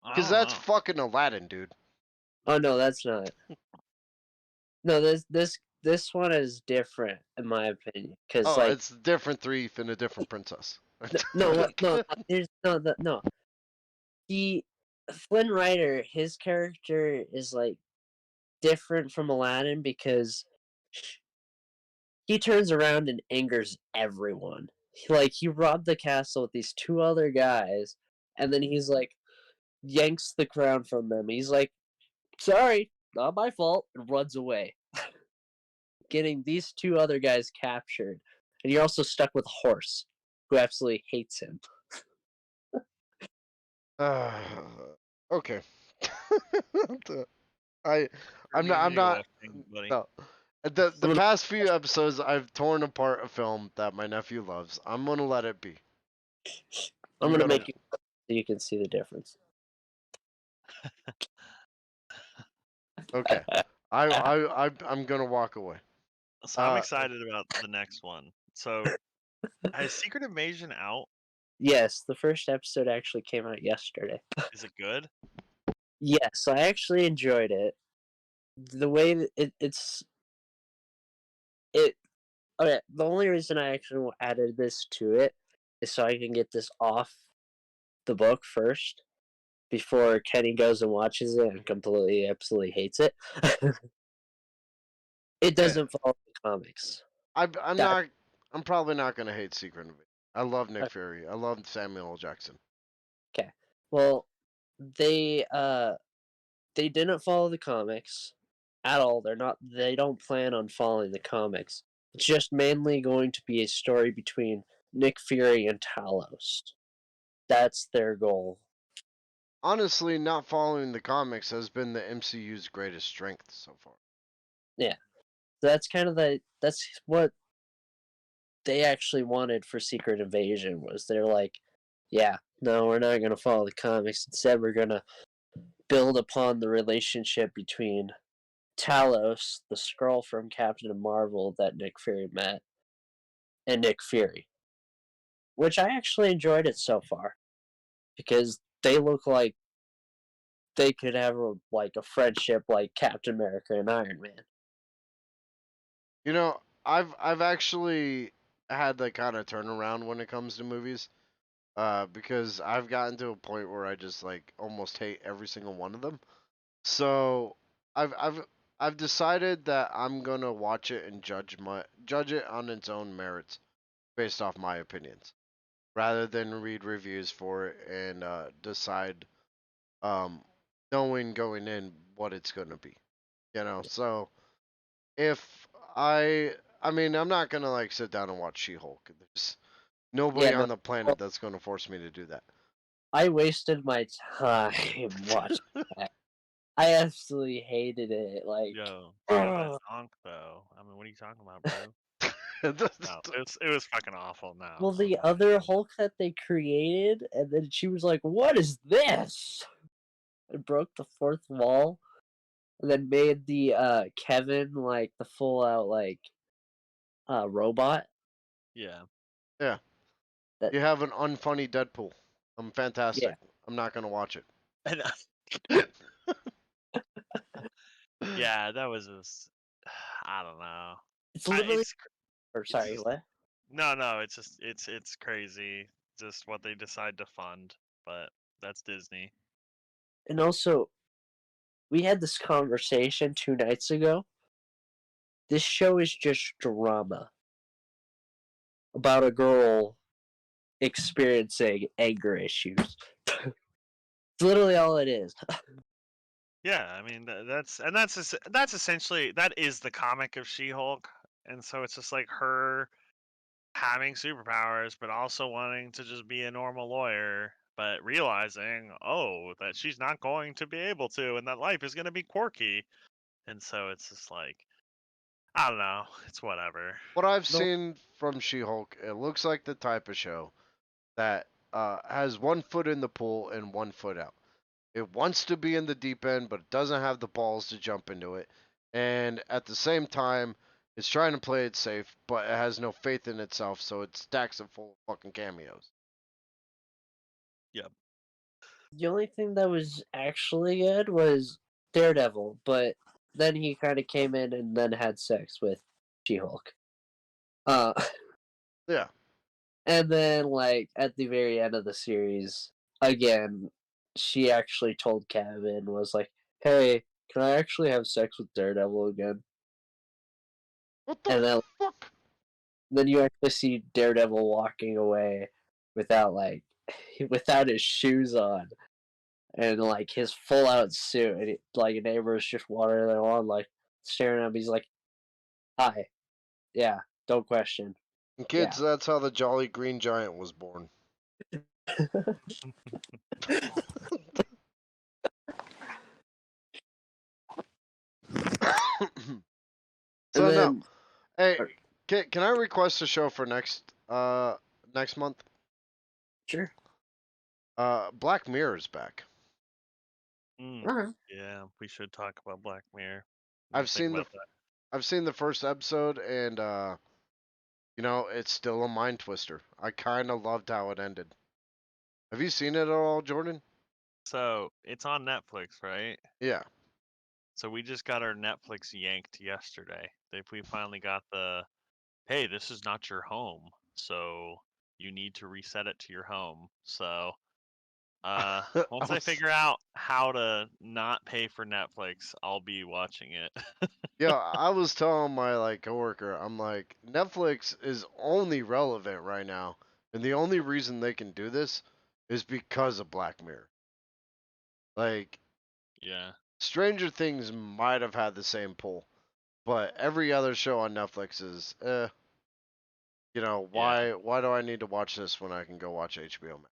I Cause don't that's know. fucking Aladdin, dude. Oh no, that's not. No, this one is different in my opinion. Cause Oh, like it's a different thief and a different princess. no, what no, there's no. He Flynn Rider, his character is like different from Aladdin because he turns around and angers everyone. Like he robbed the castle with these two other guys, and then he's like yanks the crown from them. He's like, "Sorry, not my fault, and runs away. Getting these two other guys captured. And you're also stuck with a horse who absolutely hates him. Okay. I I'm not Pretty I'm not interesting, buddy. no. The I'm gonna, past few episodes I've torn apart a film that my nephew loves. I'm gonna let it be. I'm I'm gonna gonna make it so you can see the difference. okay. I'm gonna walk away. So I'm Uh excited about the next one. So has Secret Invasion out? Yes, the first episode actually came out yesterday. Is it good? Yes, I actually enjoyed it. The way that it okay. The only reason I actually added this to it is so I can get this off the book first before Kenny goes and watches it and completely, absolutely hates it. It yeah. doesn't follow the comics. I'm That not I'm probably not gonna hate Secret Invasion. I love Nick Fury. I love Samuel L. Jackson. okay. Well, they they didn't follow the comics at all. They don't plan on following the comics. It's just mainly going to be a story between Nick Fury and Talos. That's their goal. Honestly, not following the comics has been the MCU's greatest strength so far. Yeah. That's kind of that's what they actually wanted for Secret Invasion was they're like, yeah, no, we're not going to follow the comics. Instead, we're going to build upon the relationship between Talos, the Skrull from Captain Marvel that Nick Fury met, and Nick Fury, which I actually enjoyed it so far because they look like they could have like a friendship like Captain America and Iron Man. You know, I've actually had the kind of turnaround when it comes to movies. Because I've gotten to a point where I just like almost hate every single one of them. So I've I've I've decided that I'm gonna watch it and judge it on its own merits based off my opinions, rather than read reviews for it and decide um knowing going in what it's gonna be. You know, so if I mean I'm not gonna like sit down and watch She-Hulk. There's Yeah, nobody no, on the planet that's gonna force me to do that. I wasted my time watching that. I absolutely hated it. Like, Yo, bro, that ugh. zonk though. I mean, what are you talking about, bro? No, it was fucking awful. No, Well, I'm the not other even. Hulk that they created, and then she was like, "What is this?" And broke the fourth wall, and then made the Kevin like the full out like robot. Yeah. Yeah. That You have an unfunny Deadpool. I'm yeah, fantastic. I'm not gonna watch it. And, yeah, that was just. I don't know. it's literally. It's Or it's sorry, just what? no. It's just it's crazy. Just what they decide to fund, but that's Disney. And also, we had this conversation 2 nights ago. This show is just drama about a girl experiencing anger issues. It's literally all it is. Yeah, I mean that's essentially that is the comic of She-Hulk, and so it's just like her having superpowers, but also wanting to just be a normal lawyer, but realizing, oh, that she's not going to be able to, and that life is going to be quirky, and so it's just like I don't know, it's whatever. What I've No, seen from She-Hulk, it looks like the type of show that has one foot in the pool and one foot out. It wants to be in the deep end, but it doesn't have the balls to jump into it. And at the same time, it's trying to play it safe, but it has no faith in itself, so it stacks it full of fucking cameos. Yep. the only thing that was actually good was Daredevil, but then he kind of came in and then had sex with She-Hulk. Uh, Yeah. and then like at the very end of the series, again, she actually told Kevin was like, "Hey, can I actually have sex with Daredevil again?" What the And fuck? then you actually see Daredevil walking away without like without his shoes on. and like his full out suit, and like a neighbor's just wandering along, like staring at him. He's like, "Hi, yeah, don't question, And yeah." kids, that's how the Jolly Green Giant was born. And So no, then, hey, or- can I request a show for next month? sure, Black Mirror is back. uh-huh. Yeah, we should talk about Black Mirror. What do you I've think seen the about that? I've seen the first episode, and it's still a mind twister. I kind of loved how it ended. Have you seen it at all, Jordan? So it's on Netflix, right? Yeah. So we just got our Netflix yanked yesterday. We finally got hey, this is not your home, so you need to reset it to your home. So I once I was figure out how to not pay for Netflix, I'll be watching it. Yeah, I was telling my coworker, I'm like, Netflix is only relevant right now, and the only reason they can do this is because of Black Mirror. Like, Yeah. Stranger Things might have had the same pull, but every other show on Netflix is, Yeah. why do I need to watch this when I can go watch HBO Max?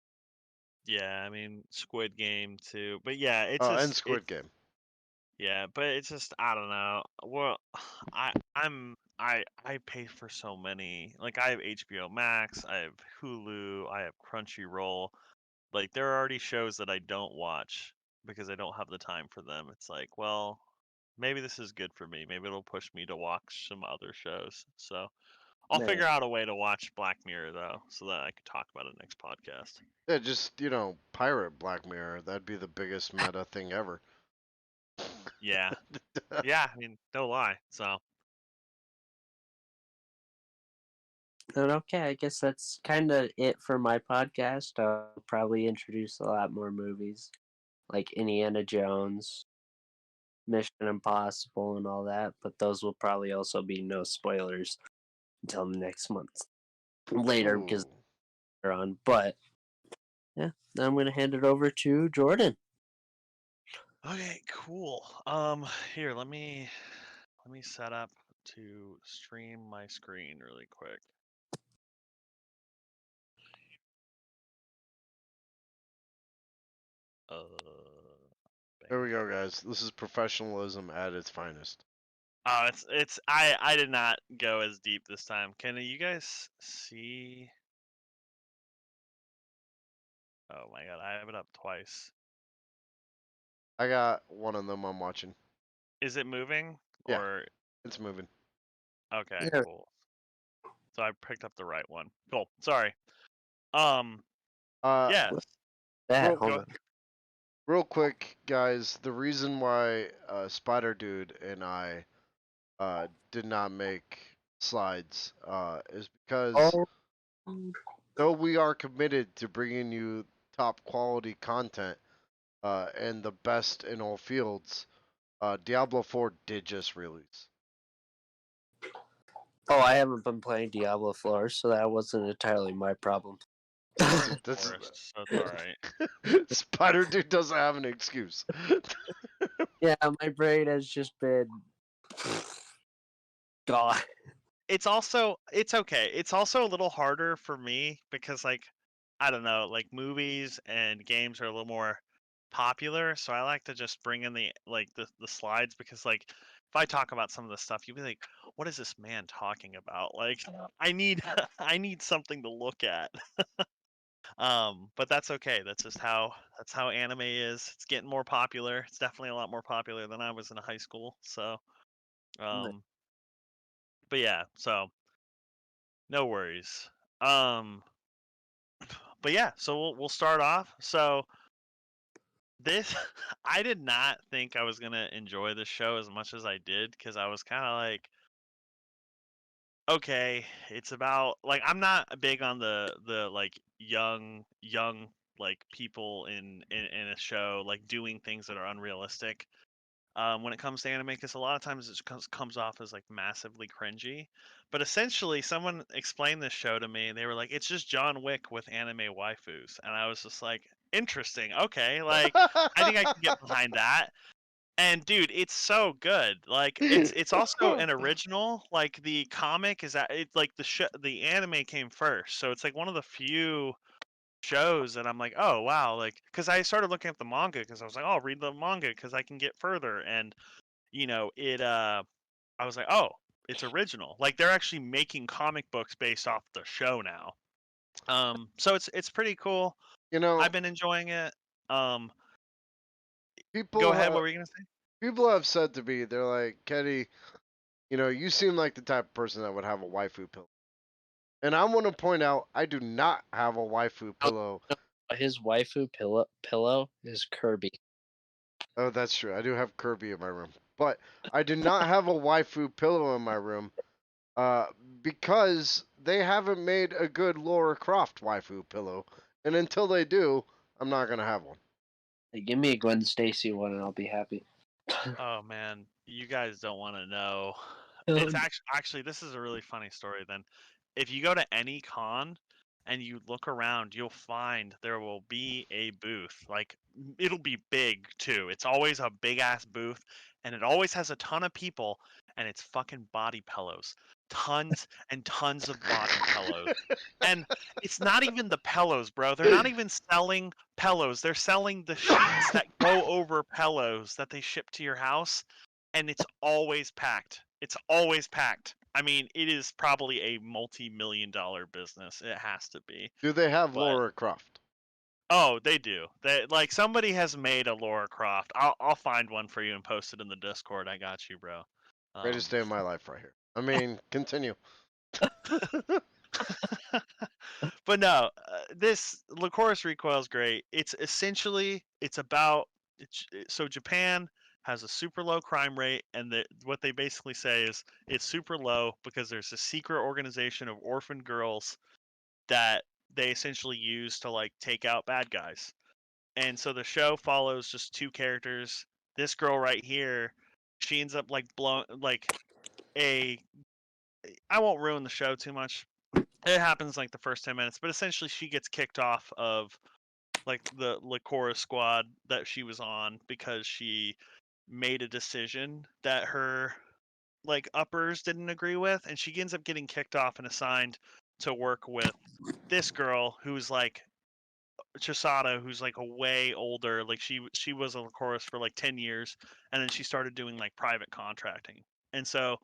Yeah, I mean Squid Game too. But yeah, it's Oh, and just Squid Game. yeah, but it's just I don't know. Well, I pay for so many. Like I have HBO Max, I have Hulu, I have Crunchyroll. Like there are already shows that I don't watch because I don't have the time for them. It's like, well, maybe this is good for me. Maybe it'll push me to watch some other shows. So I'll Man, figure out a way to watch Black Mirror though, so that I can talk about it next podcast. Yeah, just, pirate Black Mirror. That'd be the biggest meta thing ever. Yeah. Yeah, I mean, no lie. So and okay, I guess that's kind of it for my podcast. I'll probably introduce a lot more movies, like Indiana Jones, Mission Impossible, and all that, but those will probably also be no spoilers until next month later because Ooh. they're on. But yeah, now I'm gonna hand it over to Jordan. okay, cool. Here, let me set up to stream my screen really quick. Uh, There we bam. go, guys. This is professionalism at its finest. Oh, I did not go as deep this time. Can you guys see? Oh my god, I have it up twice. I got one of them I'm watching. Is it moving Yeah, or it's moving. okay, Yeah, cool. So I picked up the right one. Cool. Sorry. Um, Uh, yes. that real, hold Go. on. real quick, guys. The reason why Spider Dude and I did not make slides is because Oh, though we are committed to bringing you top quality content and the best in all fields, Diablo 4 did just release. oh, I haven't been playing Diablo 4, so that wasn't entirely my problem. I'm in That's forest, so it's all right. Spider Dude doesn't have an excuse. Yeah, my brain has just been gone. It's okay. It's also a little harder for me because like I don't know, like movies and games are a little more popular, so I like to just bring in the slides because like if I talk about some of the stuff, you'll be like, "What is this man talking about?" Like I need I need something to look at. But that's okay. That's how anime is. It's getting more popular. It's definitely a lot more popular than I was in high school. So, um, but yeah, so no worries. Um, but yeah, so we'll start off. So this I did not think I was gonna enjoy this show as much as I did because I was kind of like, okay, it's about like I'm not big on the like young like people in a show like doing things that are unrealistic. When it comes to anime, because a lot of times it comes off as like massively cringy. But essentially, someone explained this show to me, and they were like, "It's just John Wick with anime waifus," and I was just like, interesting. Okay, like I think I can get behind that. And dude, it's so good. Like it's also an original. Like the comic is that it's like the anime came first, so it's like one of the few shows that I'm like, oh wow, like because I started looking at the manga because I was like, oh, I'll read the manga because I can get further, and it. I was like, oh, it's original. Like they're actually making comic books based off the show now. So it's pretty cool. You know, I've been enjoying it. Um, go people ahead. What have were you gonna say? people have said to me, they're like, Kenny, you seem like the type of person that would have a waifu pillow. And I want to point out, I do not have a waifu Oh, pillow. no, his waifu pillow is Kirby. Oh, that's true. I do have Kirby in my room, but I do not have a waifu pillow in my room, uh, because they haven't made a good Laura Croft waifu pillow, and until they do, I'm not gonna have one. Hey, give me a Gwen Stacy one and I'll be happy. Oh man, you guys don't want to know. It's Um, actually this is a really funny story then. If you go to any con and you look around, you'll find there will be a booth. Like it'll be big too. It's always a big ass booth and it always has a ton of people and it's fucking body pillows. Tons and tons of body pillows. And it's not even the pillows, bro. They're not even selling pillows. They're selling the sheets that go over pillows that they ship to your house, and it's always packed. It's always packed. I mean, it is probably a multi-million-dollar business. It has to be. Do they have But Laura Croft? oh, they do. They like somebody has made a Laura Croft. I'll find one for you and post it in the Discord. I got you, bro. Greatest day of my life right here. I mean, continue. But no, this Lycoris Recoil is great. It's about so Japan has a super low crime rate, and what they basically say is it's super low because there's a secret organization of orphan girls that they essentially use to like take out bad guys. And so the show follows just two characters. This girl right here, she ends up like blown like a. I won't ruin the show too much. It happens like the first 10 minutes, but essentially she gets kicked off of like the Lycora squad that she was on because she made a decision that her like uppers didn't agree with, and she ends up getting kicked off and assigned to work with this girl who's like Chisada, who's like a way older. Like she was a Lycoris for like 10 years, and then she started doing like private contracting. And so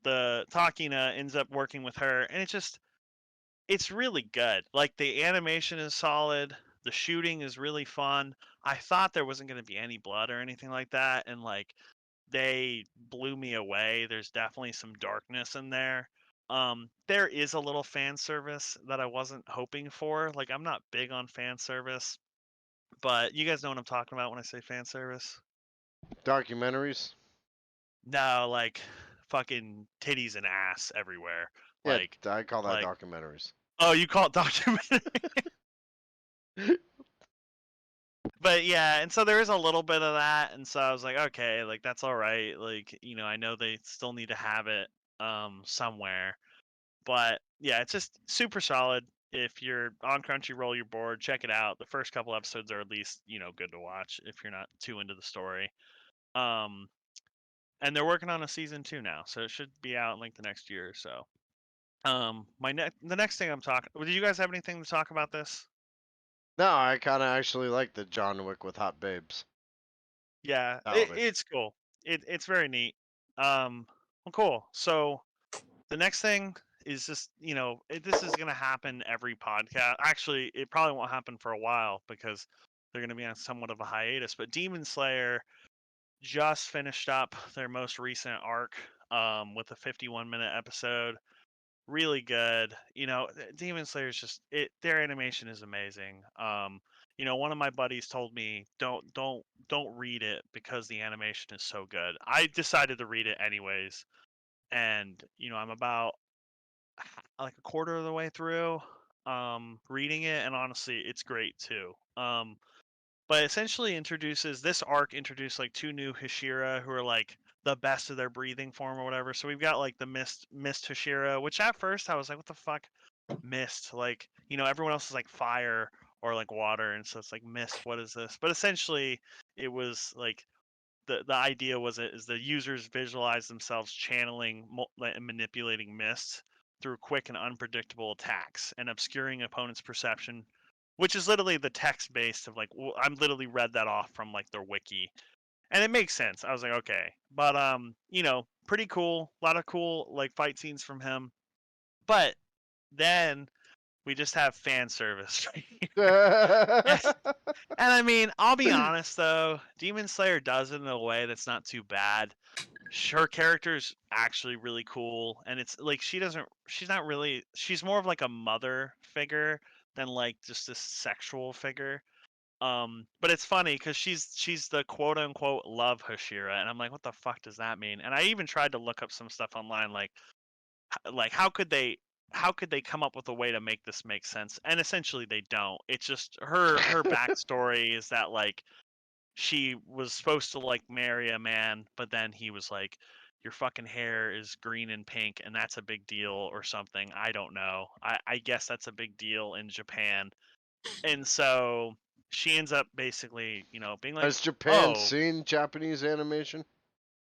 the Takina ends up working with her, and it's really good. Like the animation is solid, the shooting is really fun. I thought there wasn't going to be any blood or anything like that, and like they blew me away. There's definitely some darkness in there. There is a little fan service that I wasn't hoping for. Like I'm not big on fan service, but you guys know what I'm talking about when I say fan service. Documentaries? No, like fucking titties and ass everywhere. Yeah, Like I call that like documentaries. oh, you call it documentary. But yeah, and so there is a little bit of that, and so I was like, okay, like that's all right. Like, I know they still need to have it somewhere. But yeah, it's just super solid. If you're on Crunchyroll, you're bored, check it out. The first couple episodes are at least, good to watch if you're not too into the story. Um and they're working on a season 2 now, so it should be out in like the next year or so. The next thing I'm talking, did you guys have anything to talk about this? No, I kind of actually like the John Wick with hot babes. Yeah, Salvage. it's cool. It's very neat. Well, cool. So the next thing is just this is gonna happen every podcast. Actually, it probably won't happen for a while because they're gonna be on somewhat of a hiatus. But Demon Slayer just finished up their most recent arc with a 51-minute episode. Really good. Demon Slayer is just their animation is amazing. One of my buddies told me don't read it because the animation is so good. I decided to read it anyways, and I'm about like a quarter of the way through reading it, and honestly it's great too. But essentially this arc introduced like two new Hashira who are like the best of their breathing form or whatever. So we've got like the mist Hashira, which at first I was like, what the fuck? Mist, like everyone else is like fire or like water, and so it's like mist. What is this? But essentially, it was like the idea was it is the users visualize themselves channeling and manipulating mist through quick and unpredictable attacks and obscuring opponent's perception, which is literally the text based of like I'm literally read that off from like their wiki, and it makes sense. I was like, okay, but pretty cool, a lot of cool like fight scenes from him, but then we just have fan service right here. And I mean, I'll be honest though, Demon Slayer does it in a way that's not too bad. Her character's actually really cool, and it's like she's not really, she's more of like a mother figure than like just a sexual figure. But it's funny because she's the quote unquote love Hashira, and I'm like, what the fuck does that mean? And I even tried to look up some stuff online, like how could they come up with a way to make this make sense? And essentially they don't. It's just her backstory is that like she was supposed to like marry a man, but then he was like, your fucking hair is green and pink, and that's a big deal or something. I don't know. I guess that's a big deal in Japan. And so she ends up basically, being like, Has Japan oh, seen Japanese animation?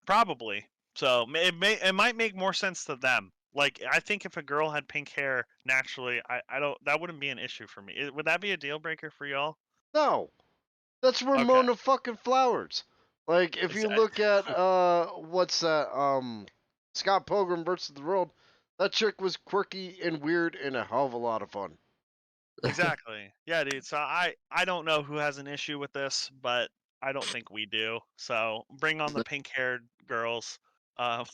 probably. So it might make more sense to them. Like I think if a girl had pink hair naturally, I don't, that wouldn't be an issue for me. Would that be a deal breaker for y'all? No. That's Okay. Ramona fucking Flowers. Like, if you look at, what's that, Scott Pilgrim versus the World, that chick was quirky and weird and a hell of a lot of fun. Exactly. Yeah, dude. So I don't know who has an issue with this, but I don't think we do. So bring on the pink-haired girls. Um,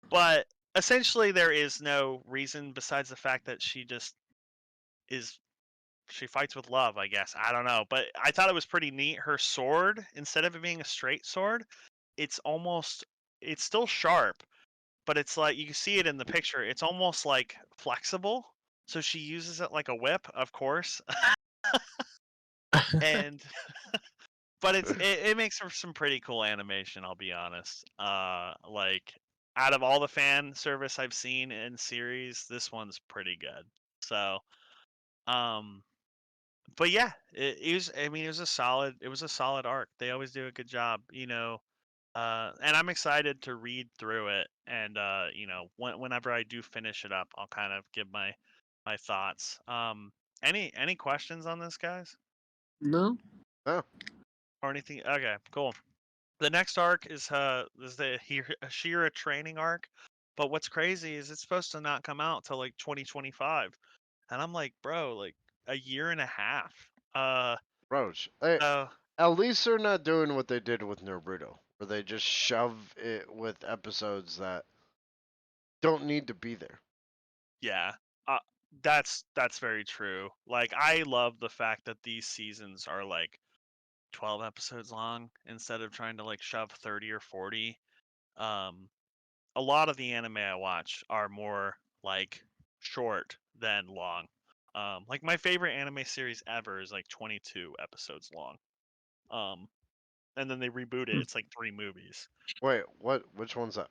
but essentially, there is no reason besides the fact that is she fights with love. I guess I don't know, but I thought it was pretty neat. Her sword, instead of it being a straight sword, it's almost it's still sharp, but it's like you can see it in the picture. It's almost like flexible. So she uses it like a whip, of course. And but it makes for some pretty cool animation, I'll be honest. Like out of all the fan service I've seen in series, this one's pretty good. So, um, but yeah, it was. I mean, it was a solid arc. They always do a good job, and I'm excited to read through it. And whenever I do finish it up, I'll kind of give my thoughts. Any questions on this, guys, No? Oh, or anything? Okay, cool. The next arc is the Hashira training arc, but what's crazy is it's supposed to not come out till like 2025, and I'm like, bro, like a year and a half. Roach. Hey, So at least they're not doing what they did with Naruto, where they just shove it with episodes that don't need to be there. yeah, uh, that's very true. Like I love the fact that these seasons are like 12 episodes long instead of trying to like shove 30 or 40. Um, a lot of the anime I watch are more like short than long. Like my favorite anime series ever is like 22 episodes long. Um, and then they reboot it. It's like 3 movies. Wait, what? Which one's that?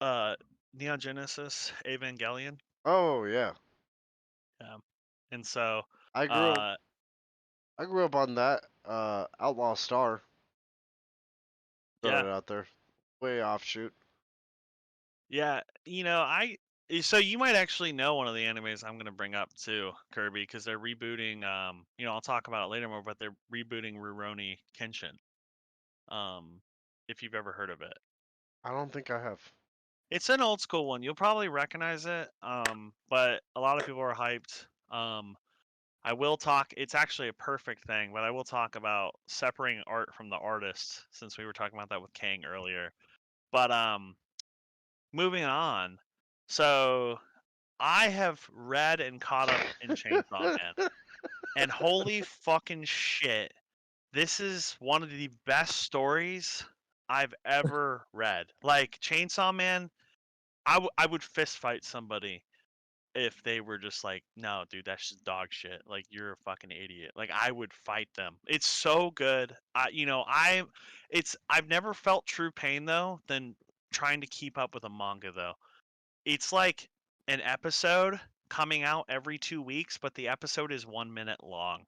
Uh, Neon Genesis Evangelion. Oh yeah, Yeah. And so, I grew up. uh, I grew up on that. Outlaw Star. Throw yeah, it out there. Way offshoot. yeah. So you might actually know one of the animes I'm gonna bring up too, Kirby, because they're rebooting. I'll talk about it later more, but they're rebooting Rurouni Kenshin. Um, if you've ever heard of it. I don't think I have. It's an old school one. You'll probably recognize it. But a lot of people are hyped. I will talk. It's actually a perfect thing, but I will talk about separating art from the artist since we were talking about that with Kang earlier. But moving on. So I have read and caught up in Chainsaw Man, and holy fucking shit, this is one of the best stories I've ever read. Like Chainsaw Man, I would fist fight somebody if they were just like, no, dude, that's just dog shit. Like you're a fucking idiot. Like I would fight them. It's so good. I've never felt true pain though than trying to keep up with a manga though. It's like an episode coming out every 2 weeks, but the episode is 1 minute long.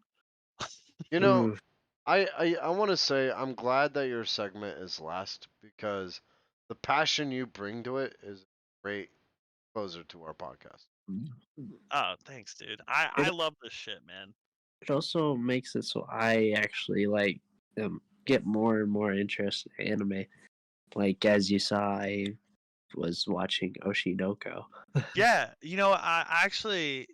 You know, Ooh, I want to say I'm glad that your segment is last because the passion you bring to it is a great closer to our podcast. Oh, thanks, dude. I it love this shit, man. it also makes it so I actually like get more and more interested in anime. Like as you saw, I was watching Oshinoko. Yeah, I actually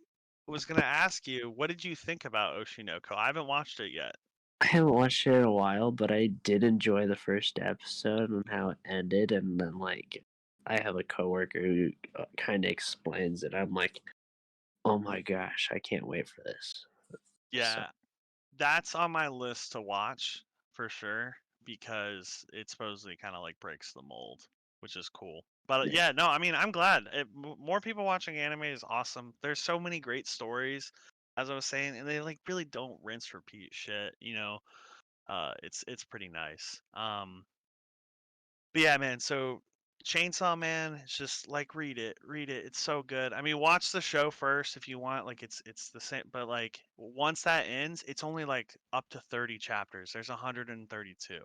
was gonna ask you, what did you think about Oshinoko? I haven't watched it yet. I haven't watched it in a while, but I did enjoy the first episode and how it ended. And then, like, I have a coworker who kind of explains it. I'm like, oh my gosh, I can't wait for this. So, Yeah, that's on my list to watch for sure because it supposedly kind of like breaks the mold, which is cool. But yeah. yeah, no, I mean, I'm glad. More people watching anime is awesome. There's so many great stories, as I was saying, and they like really don't rinse repeat shit. It's pretty nice. But yeah, man. So Chainsaw Man, it's just like read it. It's so good. I mean, watch the show first if you want. Like it's the same, but like once that ends, it's only like up to 30 chapters. There's 132,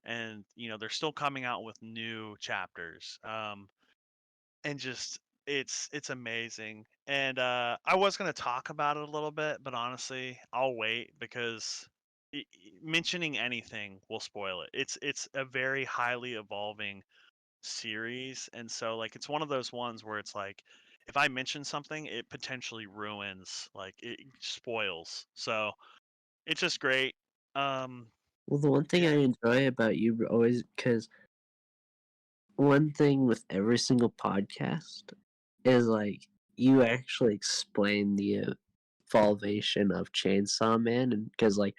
and they're still coming out with new chapters. And just it's amazing. And I was gonna talk about it a little bit, but honestly, I'll wait because mentioning anything will spoil it. It's a very highly evolving series, and so like it's one of those ones where it's like if I mention something, it potentially ruins, like it spoils. So it's just great. Um, Well, the one thing yeah, I enjoy about you always, because one thing with every single podcast is like you actually explain the evolution of Chainsaw Man, and because like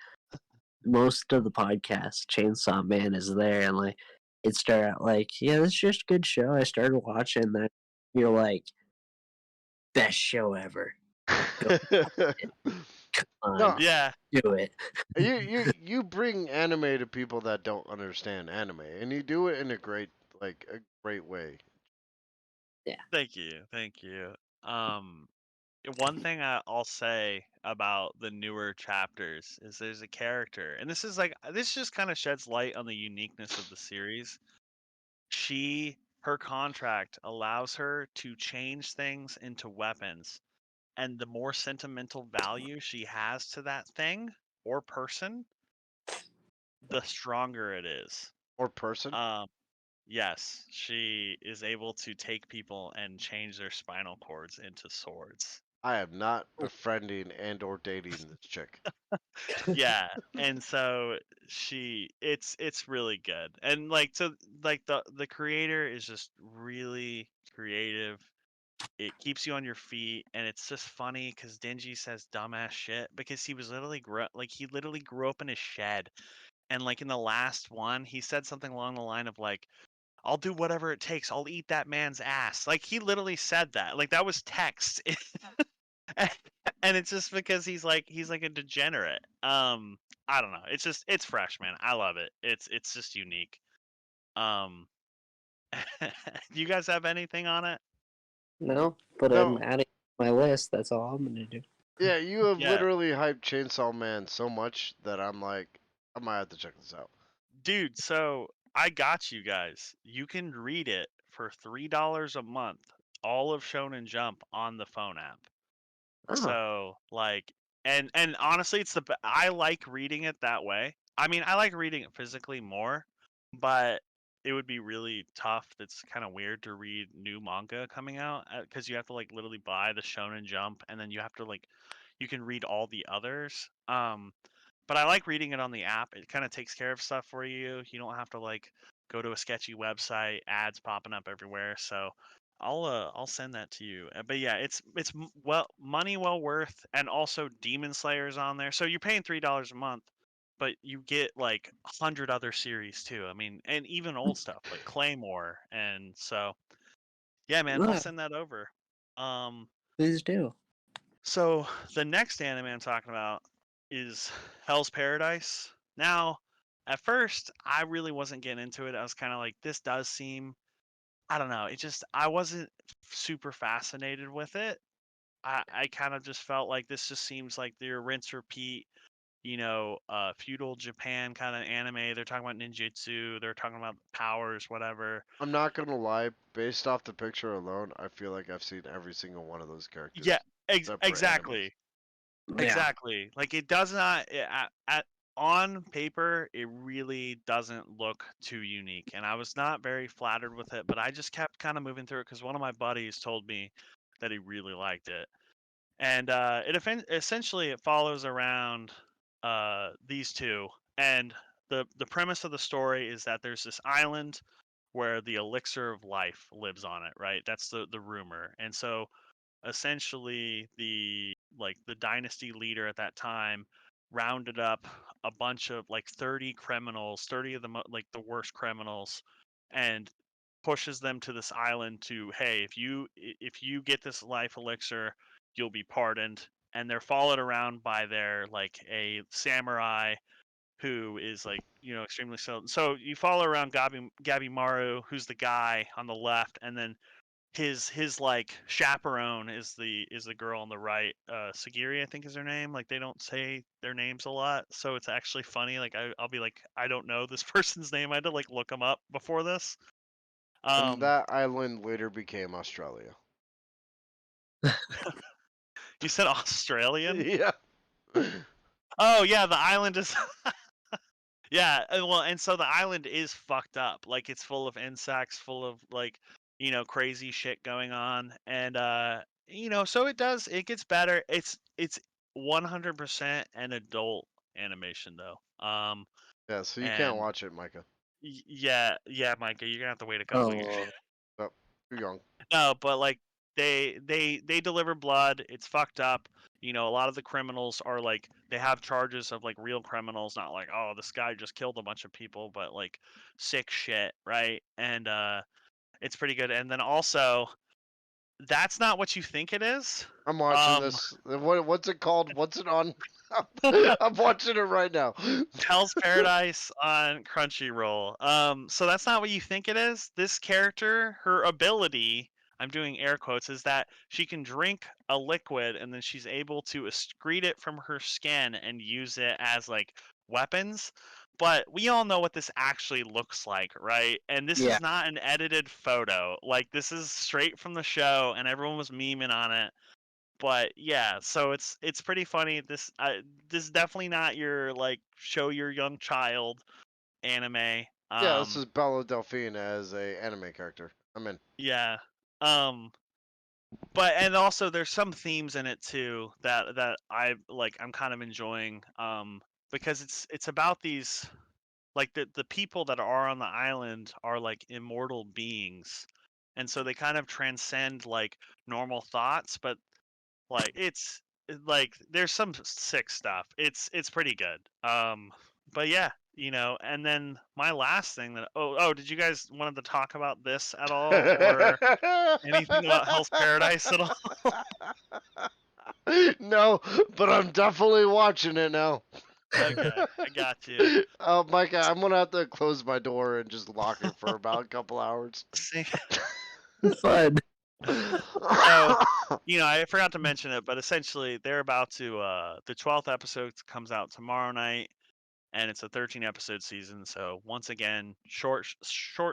most of the podcast, Chainsaw Man is there, and like it started out like, yeah, this is just a good show. I started watching that. You're like, best show ever. Go on, No, yeah, do it. you bring anime to people that don't understand anime, and you do it in a great way. Yeah. thank you. Um, One thing I'll say about the newer chapters is there's a character, and this just kind of sheds light on the uniqueness of the series. Her contract allows her to change things into weapons, and the more sentimental value she has to that thing or person, the stronger it is. Or person. Um, yes, she is able to take people and change their spinal cords into swords. I am not befriending and or dating this chick. Yeah, and so it's really good. And like so like the creator is just really creative. It keeps you on your feet, and it's just funny because Denji says dumbass shit because he literally grew up in a shed. And like in the last one, he said something along the line of like, I'll do whatever it takes. I'll eat that man's ass. Like he literally said that. Like that was text. And it's just because he's like a degenerate. I don't know. It's fresh, man. I love it. It's just unique. Um do you guys have anything on it? No, but I'm No, adding to my list. That's all I'm gonna do. yeah, you have Yeah. literally hyped Chainsaw Man so much that I'm like, I might have to check this out. Dude, so I got you guys. You can read it for $3 a month, all of Shonen Jump on the phone app. Oh, So, like, and honestly, I like reading it that way. I mean, I like reading it physically more, but it would be really tough. It's kind of weird to read new manga coming out because you have to like literally buy the Shonen Jump, and then you have to like you can read all the others. But I like reading it on the app. It kind of takes care of stuff for you. You don't have to like go to a sketchy website, ads popping up everywhere. So I'll send that to you. But yeah, well money well worth, and also Demon Slayer's on there. So you're paying $3 a month, but you get like 100 other series too. I mean, and even old stuff like Claymore. And so yeah, man, I'll yeah, send that over. Um, please do. so the next anime I'm talking about is Hell's Paradise. Now, at first, I really wasn't getting into it. I was kind of like, this does seem, I don't know, I wasn't super fascinated with it. I kind of just felt like this just seems like their rinse repeat, feudal Japan kind of anime. They're talking about ninjutsu, they're talking about powers, whatever. I'm not gonna lie, based off the picture alone, I feel like I've seen every single one of those characters Yeah, except for animes. exactly. Yeah. Exactly. Like it does not at on paper it really doesn't look too unique, and I was not very flattered with it, but I just kept kind of moving through it because one of my buddies told me that he really liked it. And essentially it follows around these two, and the premise of the story is that there's this island where the elixir of life lives on it, right? That's the rumor. And so essentially the dynasty leader at that time rounded up a bunch of like 30 criminals, 30 of the like the worst criminals, and pushes them to this island to, hey, if you get this life elixir, you'll be pardoned. And they're followed around by their like a samurai who is like extremely so you follow around Gabimaru, who's the guy on the left, and then his like chaperone is the girl on the right. Sagiri, I think, is her name. Like they don't say their names a lot, so it's actually funny. Like I'll be like, I don't know this person's name. I had to like look them up before this. And Um, that island later became Australia. you said Australian? Yeah. Oh yeah, the island is. Yeah, well, and so the island is fucked up. Like it's full of insects, full of like, crazy shit going on. And so it gets better. It's 100% an adult animation though. Yeah, so you can't And watch it, Micah. yeah, Micah, you're gonna have to wait a couple years. Oh, Oh, too young. No, but like they deliver blood. It's fucked up. A lot of the criminals are like they have charges of like real criminals, not like, oh, this guy just killed a bunch of people, but like sick shit, right? And it's pretty good. And then also, that's not what you think it is. I'm watching Um this. What's it called? What's it on? I'm watching it right now. Hell's Paradise on Crunchyroll. So that's not what you think it is. This character, her ability, I'm doing air quotes, is that she can drink a liquid and then she's able to excrete it from her skin and use it as like weapons. But we all know what this actually looks like, right? And this yeah. is not an edited photo. Like this is straight from the show, and everyone was memeing on it. But yeah, so it's pretty funny. This is definitely not your like show your young child anime. Yeah, this is Bella Delphine as a anime character. I'm in. Yeah. Um but and also there's some themes in it too that I'm kind of enjoying because it's about these like the people that are on the island are like immortal beings. And so they kind of transcend like normal thoughts, but like like there's some sick stuff. It's pretty good. But yeah, and then my last thing that did you guys wanted to talk about this at all or anything about Hell's Paradise at all? No, but I'm definitely watching it now. Okay, I got you. Micah, I'm gonna have to close my door and just lock it for about a couple hours. See, Fun. so I forgot to mention it, but essentially they're about to the 12th episode comes out tomorrow night, and it's a 13 episode season. So once again, short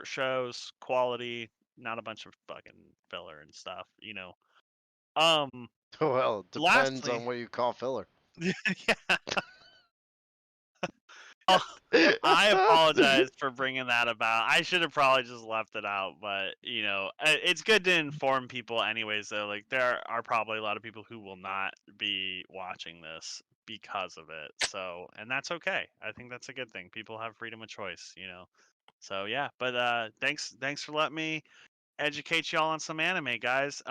shows, quality, not a bunch of fucking filler and stuff. Um, Well, it depends lastly, on what you call filler. yeah, I apologize for bringing that about. I should have probably just left it out, but it's good to inform people anyways. Though, like there are probably a lot of people who will not be watching this because of it. So, and that's okay. I think that's a good thing. People have freedom of choice. So yeah, but thanks for letting me educate y'all on some anime, guys.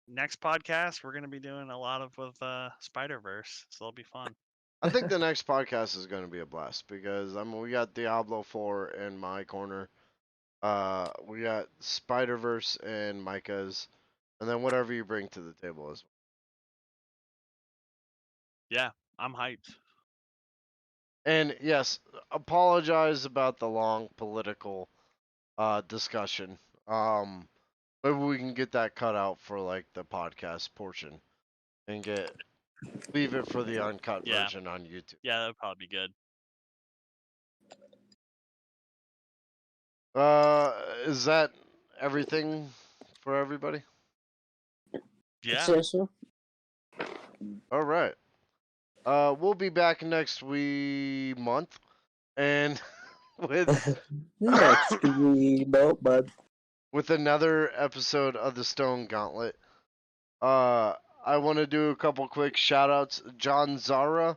Next podcast we're gonna be doing a lot of with Spiderverse, so it'll be fun. I think the next podcast is going to be a blast because we got Diablo 4 in my corner. We got Spider-Verse and Micah's, and then whatever you bring to the table as well. Yeah, I'm hyped. And yes, apologize about the long political discussion. Maybe we can get that cut out for like the podcast portion and leave it for the uncut Yeah. version on YouTube. Yeah, that'd probably be good. Is that everything for everybody? Yeah. So, All right. We'll be back next month, and with next week, bud. with another episode of the Stone Gauntlet. I want to do a couple quick shout outs. John Zara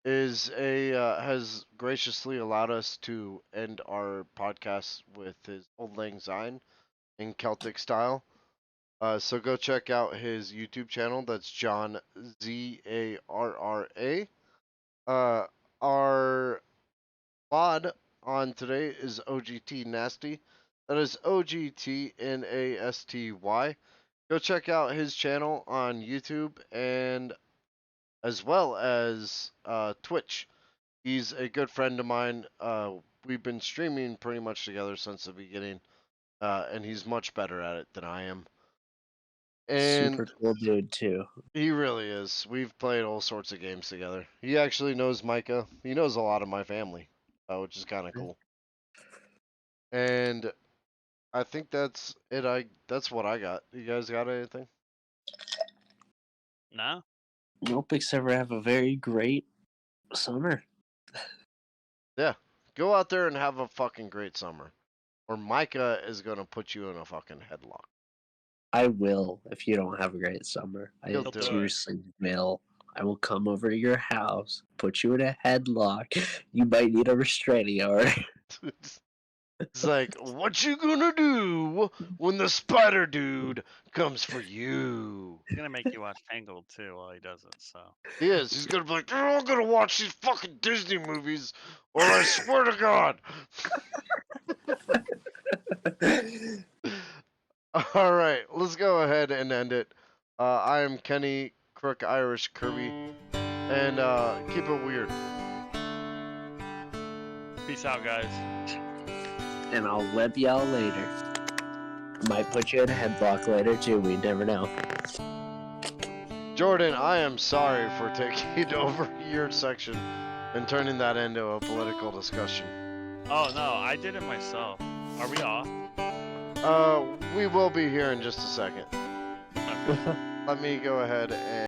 has graciously allowed us to end our podcast with his Old Lang Syne in Celtic style. So go check out his YouTube channel. That's John Zarra. Our VOD on today is OGT Nasty. That is OGTNASTY. Go check out his channel on YouTube and as well as Twitch. He's a good friend of mine. We've been streaming pretty much together since the beginning, and he's much better at it than I am. And Super cool dude too. he really is. We've played all sorts of games together. He actually knows Micah. He knows a lot of my family, which is kind of cool. And I think that's it. That's what I got. You guys got anything? No. Nope, except for have a very great summer. Yeah. Go out there and have a fucking great summer. Or Micah is gonna put you in a fucking headlock. I will if you don't have a great summer. I He'll do it. seriously will. I will come over to your house, put you in a headlock. You might need a restraining order. It's like, what you gonna do when the spider dude comes for you? He's gonna make you watch Tangled too while he does it. So. He is. He's gonna be like, you're all gonna watch these fucking Disney movies, or I swear to God. All right, let's go ahead and end it. I am Kenny Crook Irish Kirby, and keep it weird. Peace out, guys. And I'll web y'all later. Might put you in a headlock later too, we never know. Jordan, I am sorry for taking over your section and turning that into a political discussion. Oh no, I did it myself. Are we off? We will be here in just a second. Okay. Let me go ahead and